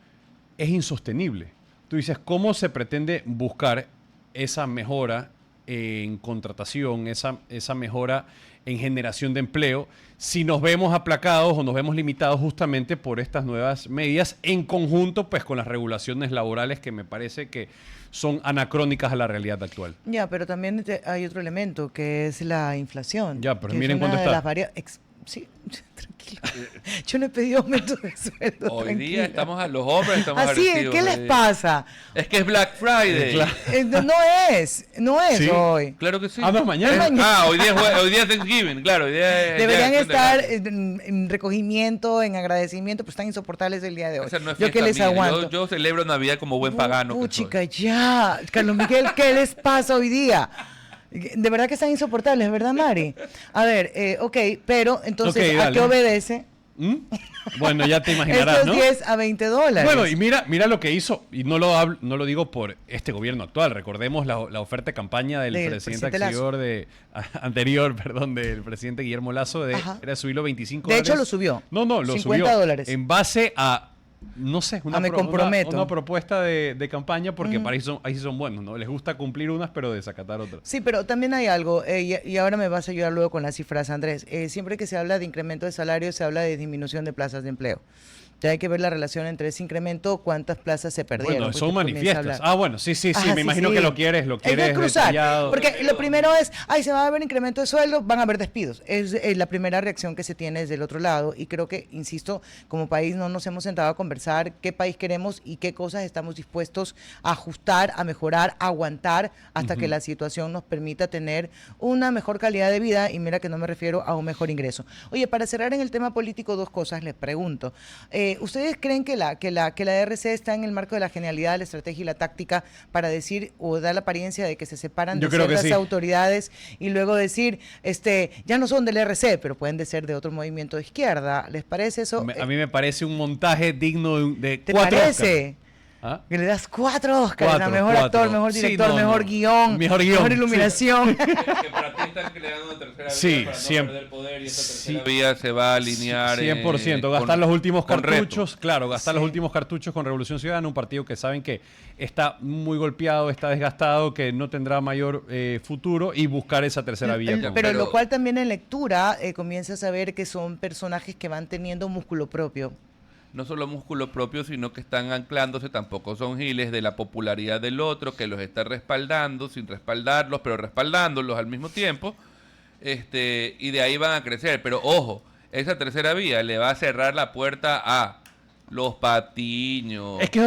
[SPEAKER 2] es insostenible. Tú dices, ¿cómo se pretende buscar esa mejora en contratación, esa mejora en generación de empleo, si nos vemos aplacados o nos vemos limitados justamente por estas nuevas medidas en conjunto pues con las regulaciones laborales que me parece que son anacrónicas a la realidad actual?
[SPEAKER 1] Ya, pero también hay otro elemento que es la inflación.
[SPEAKER 2] Ya, pero
[SPEAKER 1] que
[SPEAKER 2] miren
[SPEAKER 1] es una
[SPEAKER 2] cuánto
[SPEAKER 1] de
[SPEAKER 2] está.
[SPEAKER 1] las sí, tranquilo. Yo no he pedido aumento de sueldo.
[SPEAKER 3] Hoy
[SPEAKER 1] tranquila.
[SPEAKER 3] día los hombres estamos
[SPEAKER 1] Así es,
[SPEAKER 3] agresivos.
[SPEAKER 1] ¿qué les pasa?
[SPEAKER 3] Es que es Black Friday.
[SPEAKER 1] No es
[SPEAKER 2] Sí.
[SPEAKER 1] hoy.
[SPEAKER 3] Claro que sí.
[SPEAKER 2] Ah, no, es mañana.
[SPEAKER 3] Hoy día es Thanksgiving, claro.
[SPEAKER 1] Deberían estar en recogimiento, en agradecimiento, pues están insoportables el día de hoy.
[SPEAKER 3] Esa no es
[SPEAKER 1] Yo que
[SPEAKER 3] fiesta
[SPEAKER 1] les
[SPEAKER 3] mía.
[SPEAKER 1] aguanto.
[SPEAKER 3] Yo celebro Navidad como buen pagano. que soy.
[SPEAKER 1] Chica, ya. Carlos Miguel, ¿qué les pasa hoy día? De verdad que están insoportables, ¿verdad, Mari? A ver, ok, pero entonces,
[SPEAKER 2] Ok,
[SPEAKER 1] ¿a
[SPEAKER 2] dale.
[SPEAKER 1] qué obedece?
[SPEAKER 2] ¿Mm? Bueno, ya te imaginarás,
[SPEAKER 1] Estos
[SPEAKER 2] ¿no?
[SPEAKER 1] 10 a 20 dólares.
[SPEAKER 2] Bueno, y mira lo que hizo, y no lo digo por este gobierno actual, recordemos la oferta de campaña del presidente anterior, del presidente Guillermo Lazo,
[SPEAKER 1] Ajá.
[SPEAKER 2] era subirlo 25
[SPEAKER 1] De
[SPEAKER 2] dólares.
[SPEAKER 1] hecho, lo subió.
[SPEAKER 2] No, lo
[SPEAKER 1] 50
[SPEAKER 2] subió.
[SPEAKER 1] dólares.
[SPEAKER 2] En base a, no sé,
[SPEAKER 1] Me comprometo.
[SPEAKER 2] una propuesta de campaña, porque para ahí sí son buenos, ¿no? Les gusta cumplir unas, pero desacatar otras.
[SPEAKER 1] Sí, pero también hay algo, y ahora me vas a ayudar luego con las cifras, Andrés. Siempre que se habla de incremento de salario, se habla de disminución de plazas de empleo. Ya hay que ver la relación entre ese incremento, cuántas plazas se perdieron.
[SPEAKER 2] Bueno,
[SPEAKER 1] pues
[SPEAKER 2] son
[SPEAKER 1] te comienza a
[SPEAKER 2] manifiestos.
[SPEAKER 1] hablar.
[SPEAKER 2] Bueno, sí,
[SPEAKER 1] Ajá,
[SPEAKER 2] me imagino que lo quieres
[SPEAKER 1] Hay que cruzar,
[SPEAKER 2] detallado.
[SPEAKER 1] porque lo primero es, se va a haber incremento de sueldo, van a haber despidos. Es la primera reacción que se tiene desde el otro lado y creo que, insisto, como país no nos hemos sentado a conversar qué país queremos y qué cosas estamos dispuestos a ajustar, a mejorar, a aguantar hasta que la situación nos permita tener una mejor calidad de vida, y mira que no me refiero a un mejor ingreso. Oye, para cerrar en el tema político, dos cosas les pregunto. ¿Ustedes creen que la RC está en el marco de la genialidad, la estrategia y la táctica para decir o dar la apariencia de que se separan
[SPEAKER 2] Yo
[SPEAKER 1] de
[SPEAKER 2] creo que
[SPEAKER 1] ciertas
[SPEAKER 2] sí.
[SPEAKER 1] autoridades y luego decir, ya no son del RC, pero pueden de ser de otro movimiento de izquierda? ¿Les parece eso?
[SPEAKER 2] A mí me parece un montaje digno de
[SPEAKER 1] ¿Te
[SPEAKER 2] 4
[SPEAKER 1] parece?
[SPEAKER 2] Oscars. ¿Ah?
[SPEAKER 1] Que le das 4 Oscars, a mejor
[SPEAKER 2] 4.
[SPEAKER 1] actor, mejor
[SPEAKER 2] Sí,
[SPEAKER 1] director,
[SPEAKER 2] no,
[SPEAKER 1] mejor
[SPEAKER 2] no.
[SPEAKER 1] guión,
[SPEAKER 2] Mejor
[SPEAKER 1] iluminación.
[SPEAKER 3] Que para ti están creando una tercera
[SPEAKER 2] Sí,
[SPEAKER 3] vía para no
[SPEAKER 2] siempre.
[SPEAKER 3] perder poder y esa
[SPEAKER 2] Sí.
[SPEAKER 3] tercera vía se va a alinear
[SPEAKER 2] 100%, gastar
[SPEAKER 3] con-
[SPEAKER 2] los últimos
[SPEAKER 3] con reto.
[SPEAKER 2] cartuchos, claro, gastar
[SPEAKER 1] Sí.
[SPEAKER 2] los últimos cartuchos con Revolución Ciudadana, un partido que saben que está muy golpeado, está desgastado, que no tendrá mayor futuro, y buscar esa tercera vía.
[SPEAKER 1] Pero
[SPEAKER 3] Pero-
[SPEAKER 1] lo cual también en lectura comienzas a ver que son personajes que van teniendo músculo propio.
[SPEAKER 3] No solo músculo propio, sino que están anclándose, tampoco son giles de la popularidad del otro, que los está respaldando, sin respaldarlos, pero respaldándolos al mismo tiempo, y de ahí van a crecer. Pero ojo, esa tercera vía le va a cerrar la puerta a los Patiños.
[SPEAKER 2] Es que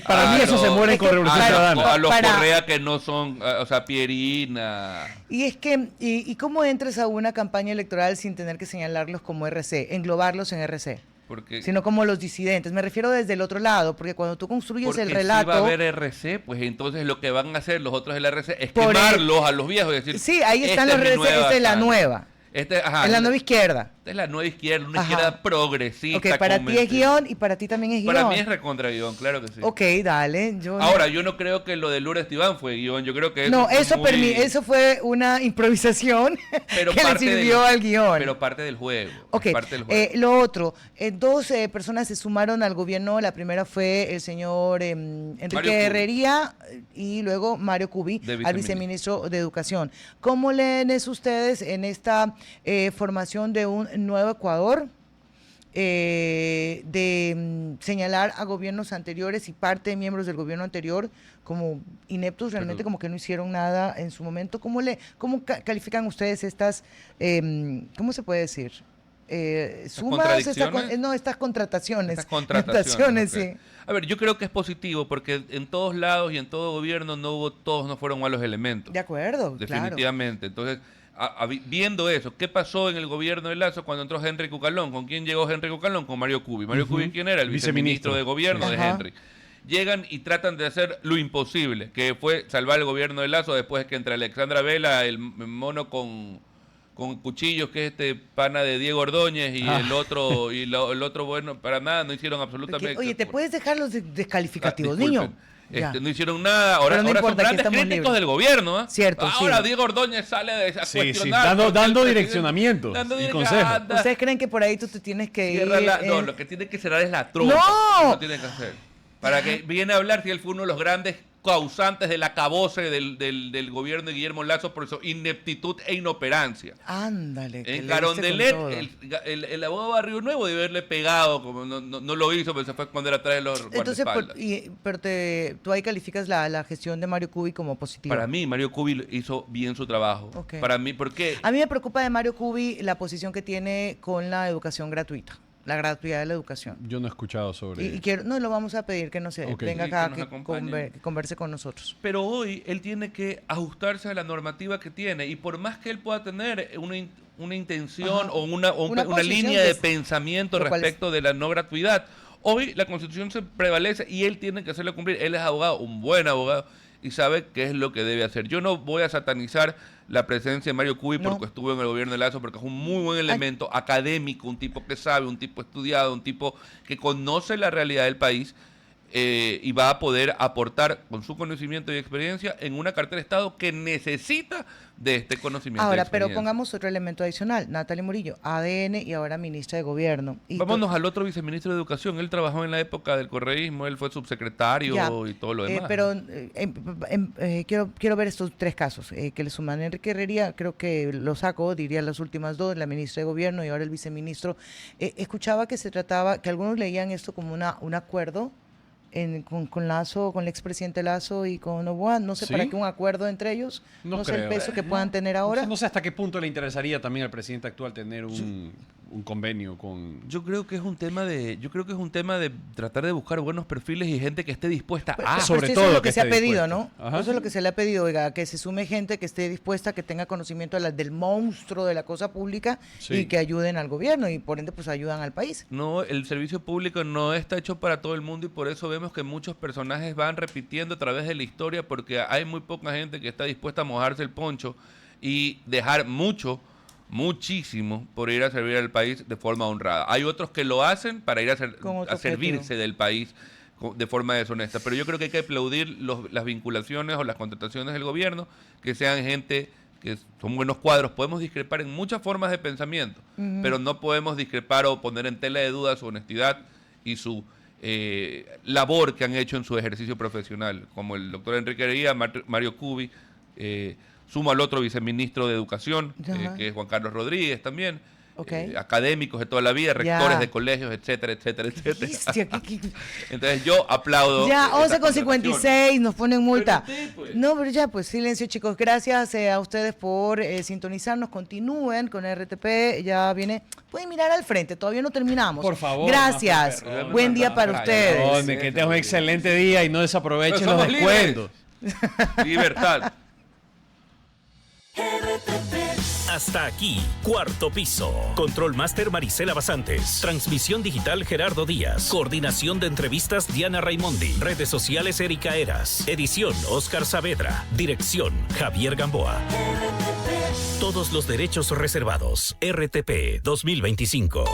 [SPEAKER 2] para mí eso se muere
[SPEAKER 1] es
[SPEAKER 2] con
[SPEAKER 1] que-
[SPEAKER 2] Revolución
[SPEAKER 1] claro,
[SPEAKER 2] Ciudadana.
[SPEAKER 3] A los
[SPEAKER 1] Para-
[SPEAKER 3] Correa que no son, o sea, Pierina.
[SPEAKER 1] Y es que, ¿y cómo entras a una campaña electoral sin tener que señalarlos como RC, englobarlos en RC?
[SPEAKER 3] Porque,
[SPEAKER 1] Sino como los disidentes. Me refiero desde el otro lado, porque cuando tú construyes
[SPEAKER 3] porque
[SPEAKER 1] el
[SPEAKER 3] si
[SPEAKER 1] relato...
[SPEAKER 3] va a haber RC, pues entonces lo que van a hacer los otros del RC es
[SPEAKER 1] Por
[SPEAKER 3] quemarlos a los viejos y decir,
[SPEAKER 1] Sí, ahí están
[SPEAKER 3] "Esta
[SPEAKER 1] los
[SPEAKER 3] es mi
[SPEAKER 1] RC, esta es la
[SPEAKER 3] sangre".
[SPEAKER 1] nueva.
[SPEAKER 3] Es
[SPEAKER 1] Es la nueva izquierda.
[SPEAKER 3] Esta es la nueva izquierda, una
[SPEAKER 1] Ajá.
[SPEAKER 3] izquierda progresista.
[SPEAKER 1] Ok, para ti es
[SPEAKER 3] convencida.
[SPEAKER 1] guión y para ti también es guión.
[SPEAKER 3] Para mí es recontra guión, claro que sí.
[SPEAKER 1] Ok, dale.
[SPEAKER 3] Ahora, yo no creo que lo de Lourdes Tibán fue guión, yo creo que
[SPEAKER 1] No,
[SPEAKER 3] fue
[SPEAKER 1] eso,
[SPEAKER 3] muy-
[SPEAKER 1] eso fue una improvisación
[SPEAKER 3] pero
[SPEAKER 1] que le
[SPEAKER 3] parte
[SPEAKER 1] sirvió
[SPEAKER 3] del-
[SPEAKER 1] al guión.
[SPEAKER 3] Pero parte del juego.
[SPEAKER 1] Ok,
[SPEAKER 3] Parte del juego.
[SPEAKER 1] lo otro, dos personas se sumaron al gobierno. La primera fue el señor Enrique
[SPEAKER 3] Mario Cubi.
[SPEAKER 1] Herrería y luego Mario Cubi,
[SPEAKER 3] De
[SPEAKER 1] al viceministro de Educación. ¿Cómo leen eso ustedes en esta formación de un nuevo Ecuador? Señalar a gobiernos anteriores y parte de miembros del gobierno anterior como ineptos, realmente como que no hicieron nada en su momento. ¿Cómo califican ustedes estas, cómo se puede decir? Sumas,
[SPEAKER 3] contradicciones?
[SPEAKER 1] estas contrataciones.
[SPEAKER 3] Estas contrataciones,
[SPEAKER 1] sí.
[SPEAKER 3] ok. A ver, yo creo que es positivo porque en todos lados y en todo gobierno todos no fueron malos elementos.
[SPEAKER 1] De acuerdo, claro.
[SPEAKER 3] Definitivamente. Entonces, viendo eso, ¿qué pasó en el gobierno de Lazo cuando entró Henry Cucalón? ¿Con quién llegó Henry Cucalón? Con Mario Cubi. ¿Mario Cubi quién era? El viceministro de gobierno de
[SPEAKER 1] Ajá.
[SPEAKER 3] Henry. Llegan y tratan de hacer lo imposible, que fue salvar el gobierno de Lazo después de que entre Alexandra Vela, el mono con cuchillos, que es pana de Diego Ordóñez, y el otro, el otro, bueno, para nada, no hicieron absolutamente.
[SPEAKER 1] Oye, ¿te puedes dejar los descalificativos,
[SPEAKER 3] Disculpen.
[SPEAKER 1] niño? Ya.
[SPEAKER 3] No hicieron nada, ahora,
[SPEAKER 1] Pero no
[SPEAKER 3] ahora son
[SPEAKER 1] importa, aquí
[SPEAKER 3] grandes
[SPEAKER 1] estamos
[SPEAKER 3] críticos
[SPEAKER 1] libres.
[SPEAKER 3] del gobierno. ¿Ah?
[SPEAKER 1] Cierto,
[SPEAKER 3] Ahora
[SPEAKER 1] sí.
[SPEAKER 3] Diego Ordóñez sale a
[SPEAKER 2] Sí,
[SPEAKER 3] cuestionar. porque
[SPEAKER 2] dando
[SPEAKER 3] el presidente-
[SPEAKER 2] direccionamientos
[SPEAKER 3] dando
[SPEAKER 2] y
[SPEAKER 3] direc-
[SPEAKER 2] consejos.
[SPEAKER 3] anda,
[SPEAKER 1] ¿Ustedes creen que por ahí tú te tienes que ir?
[SPEAKER 3] cierra no, lo que tiene que cerrar es la trompa.
[SPEAKER 1] ¡No!
[SPEAKER 3] Eso tiene que hacer. Para que viene a hablar si él fue uno de los grandes causantes del acabose del gobierno de Guillermo Lazo por su ineptitud e inoperancia.
[SPEAKER 1] Ándale. que
[SPEAKER 3] En
[SPEAKER 1] le diste con
[SPEAKER 3] Carondelet,
[SPEAKER 1] todo.
[SPEAKER 3] el abogado Barrio Nuevo debe haberle pegado, como no lo hizo, pero se fue a esconder atrás de los
[SPEAKER 1] Entonces,
[SPEAKER 3] guardaespaldas.
[SPEAKER 1] tú ahí calificas la gestión de Mario Cubi como positiva.
[SPEAKER 3] Para mí, Mario Cubi hizo bien su trabajo.
[SPEAKER 1] Ok.
[SPEAKER 3] Para mí, ¿por qué?
[SPEAKER 1] A mí me preocupa de Mario Cubi la posición que tiene con la educación gratuita, la gratuidad de la educación.
[SPEAKER 2] Yo no he escuchado sobre
[SPEAKER 1] Y quiero, no, lo vamos a pedir que no se
[SPEAKER 2] Ok.
[SPEAKER 1] venga
[SPEAKER 3] Sí,
[SPEAKER 1] acá,
[SPEAKER 3] que nos acompañe.
[SPEAKER 1] que converse con nosotros.
[SPEAKER 3] Pero hoy él tiene que ajustarse a la normativa que tiene. Y por más que él pueda tener una intención
[SPEAKER 1] Ajá.
[SPEAKER 3] o una
[SPEAKER 1] posición
[SPEAKER 3] línea
[SPEAKER 1] que
[SPEAKER 3] de
[SPEAKER 1] es-
[SPEAKER 3] pensamiento
[SPEAKER 1] lo cual es-
[SPEAKER 3] respecto de la no gratuidad, hoy la Constitución se prevalece y él tiene que hacerlo cumplir. Él es abogado, un buen abogado, y sabe qué es lo que debe hacer. Yo no voy a satanizar la presencia de Mario Cubi
[SPEAKER 1] No.
[SPEAKER 3] porque estuvo en el gobierno de Lazo, porque es un muy buen elemento académico, un tipo que sabe, un tipo estudiado, un tipo que conoce la realidad del país. y va a poder aportar con su conocimiento y experiencia en una cartera de Estado que necesita de este conocimiento.
[SPEAKER 1] Ahora,
[SPEAKER 3] y
[SPEAKER 1] pero
[SPEAKER 3] experiencia.
[SPEAKER 1] pongamos otro elemento adicional. Natalia Murillo, ADN y ahora ministra de Gobierno. Y
[SPEAKER 3] Vámonos al otro viceministro de Educación. Él trabajó en la época del correísmo, él fue subsecretario
[SPEAKER 1] Ya,
[SPEAKER 3] y todo lo demás.
[SPEAKER 1] pero quiero ver estos 3 casos que le suman. Enrique Herrería, creo que lo saco, diría las últimas 2, la ministra de Gobierno y ahora el viceministro. Escuchaba que se trataba, que algunos leían esto como un acuerdo con Lazo, con el expresidente Lazo y con Noboa. No sé
[SPEAKER 2] ¿Sí?
[SPEAKER 1] para qué un acuerdo entre ellos. No sé el
[SPEAKER 2] creo.
[SPEAKER 1] peso que puedan tener ahora.
[SPEAKER 2] No sé hasta qué punto le interesaría también al presidente actual tener un convenio con...
[SPEAKER 3] Yo creo que es un tema de tratar de buscar buenos perfiles y gente que esté dispuesta a.
[SPEAKER 2] sobre
[SPEAKER 1] eso
[SPEAKER 2] todo
[SPEAKER 1] es lo
[SPEAKER 2] que
[SPEAKER 1] que se ha
[SPEAKER 2] esté
[SPEAKER 1] pedido,
[SPEAKER 2] dispuesto.
[SPEAKER 1] ¿no?
[SPEAKER 2] Ajá.
[SPEAKER 1] Eso es lo que se le ha pedido, oiga, que se sume gente que esté dispuesta, que tenga conocimiento del monstruo de la cosa pública
[SPEAKER 2] Sí.
[SPEAKER 1] y que ayuden al gobierno y por ende pues ayudan al país.
[SPEAKER 3] No, el servicio público no está hecho para todo el mundo y por eso vemos que muchos personajes van repitiendo a través de la historia porque hay muy poca gente que está dispuesta a mojarse el poncho y dejar muchísimo por ir a servir al país de forma honrada. Hay otros que lo hacen para ir
[SPEAKER 1] Con otro
[SPEAKER 3] a servirse
[SPEAKER 1] objetivo.
[SPEAKER 3] del país de forma deshonesta. Pero yo creo que hay que aplaudir las vinculaciones o las contrataciones del gobierno, que sean gente que son buenos cuadros. Podemos discrepar en muchas formas de pensamiento, pero no podemos discrepar o poner en tela de duda su honestidad y su labor que han hecho en su ejercicio profesional, como el doctor Enrique Herrería, Mario Cubi, sumo al otro viceministro de Educación,
[SPEAKER 1] Ajá.
[SPEAKER 3] que es Juan Carlos Rodríguez también,
[SPEAKER 1] Ok.
[SPEAKER 3] Académicos de toda la vida,
[SPEAKER 1] Ya.
[SPEAKER 3] rectores de colegios, etcétera, etcétera, etcétera.
[SPEAKER 1] Bestia,
[SPEAKER 3] Entonces yo aplaudo.
[SPEAKER 1] Ya,
[SPEAKER 3] esta
[SPEAKER 1] 11:56, nos ponen multa.
[SPEAKER 3] Pero usted, pues.
[SPEAKER 1] No, pero ya, pues silencio, chicos. Gracias a ustedes por sintonizarnos. Continúen con RTP. Ya viene. Pueden mirar al frente, todavía no terminamos.
[SPEAKER 2] Por favor,
[SPEAKER 1] Gracias.
[SPEAKER 2] más perro.
[SPEAKER 1] Buen día para
[SPEAKER 3] Ay,
[SPEAKER 1] ustedes.
[SPEAKER 2] Donde que tengas un excelente día y no desaprovechen
[SPEAKER 3] Pero
[SPEAKER 2] los
[SPEAKER 3] somos libres.
[SPEAKER 2] descuentos.
[SPEAKER 3] Libertad.
[SPEAKER 5] Hasta aquí, Cuarto Piso. Control Master Marisela Basantes. Transmisión digital Gerardo Díaz. Coordinación de entrevistas Diana Raimondi. Redes sociales Erika Eras. Edición Oscar Saavedra. Dirección Javier Gamboa. Todos los derechos reservados. RTP 2025.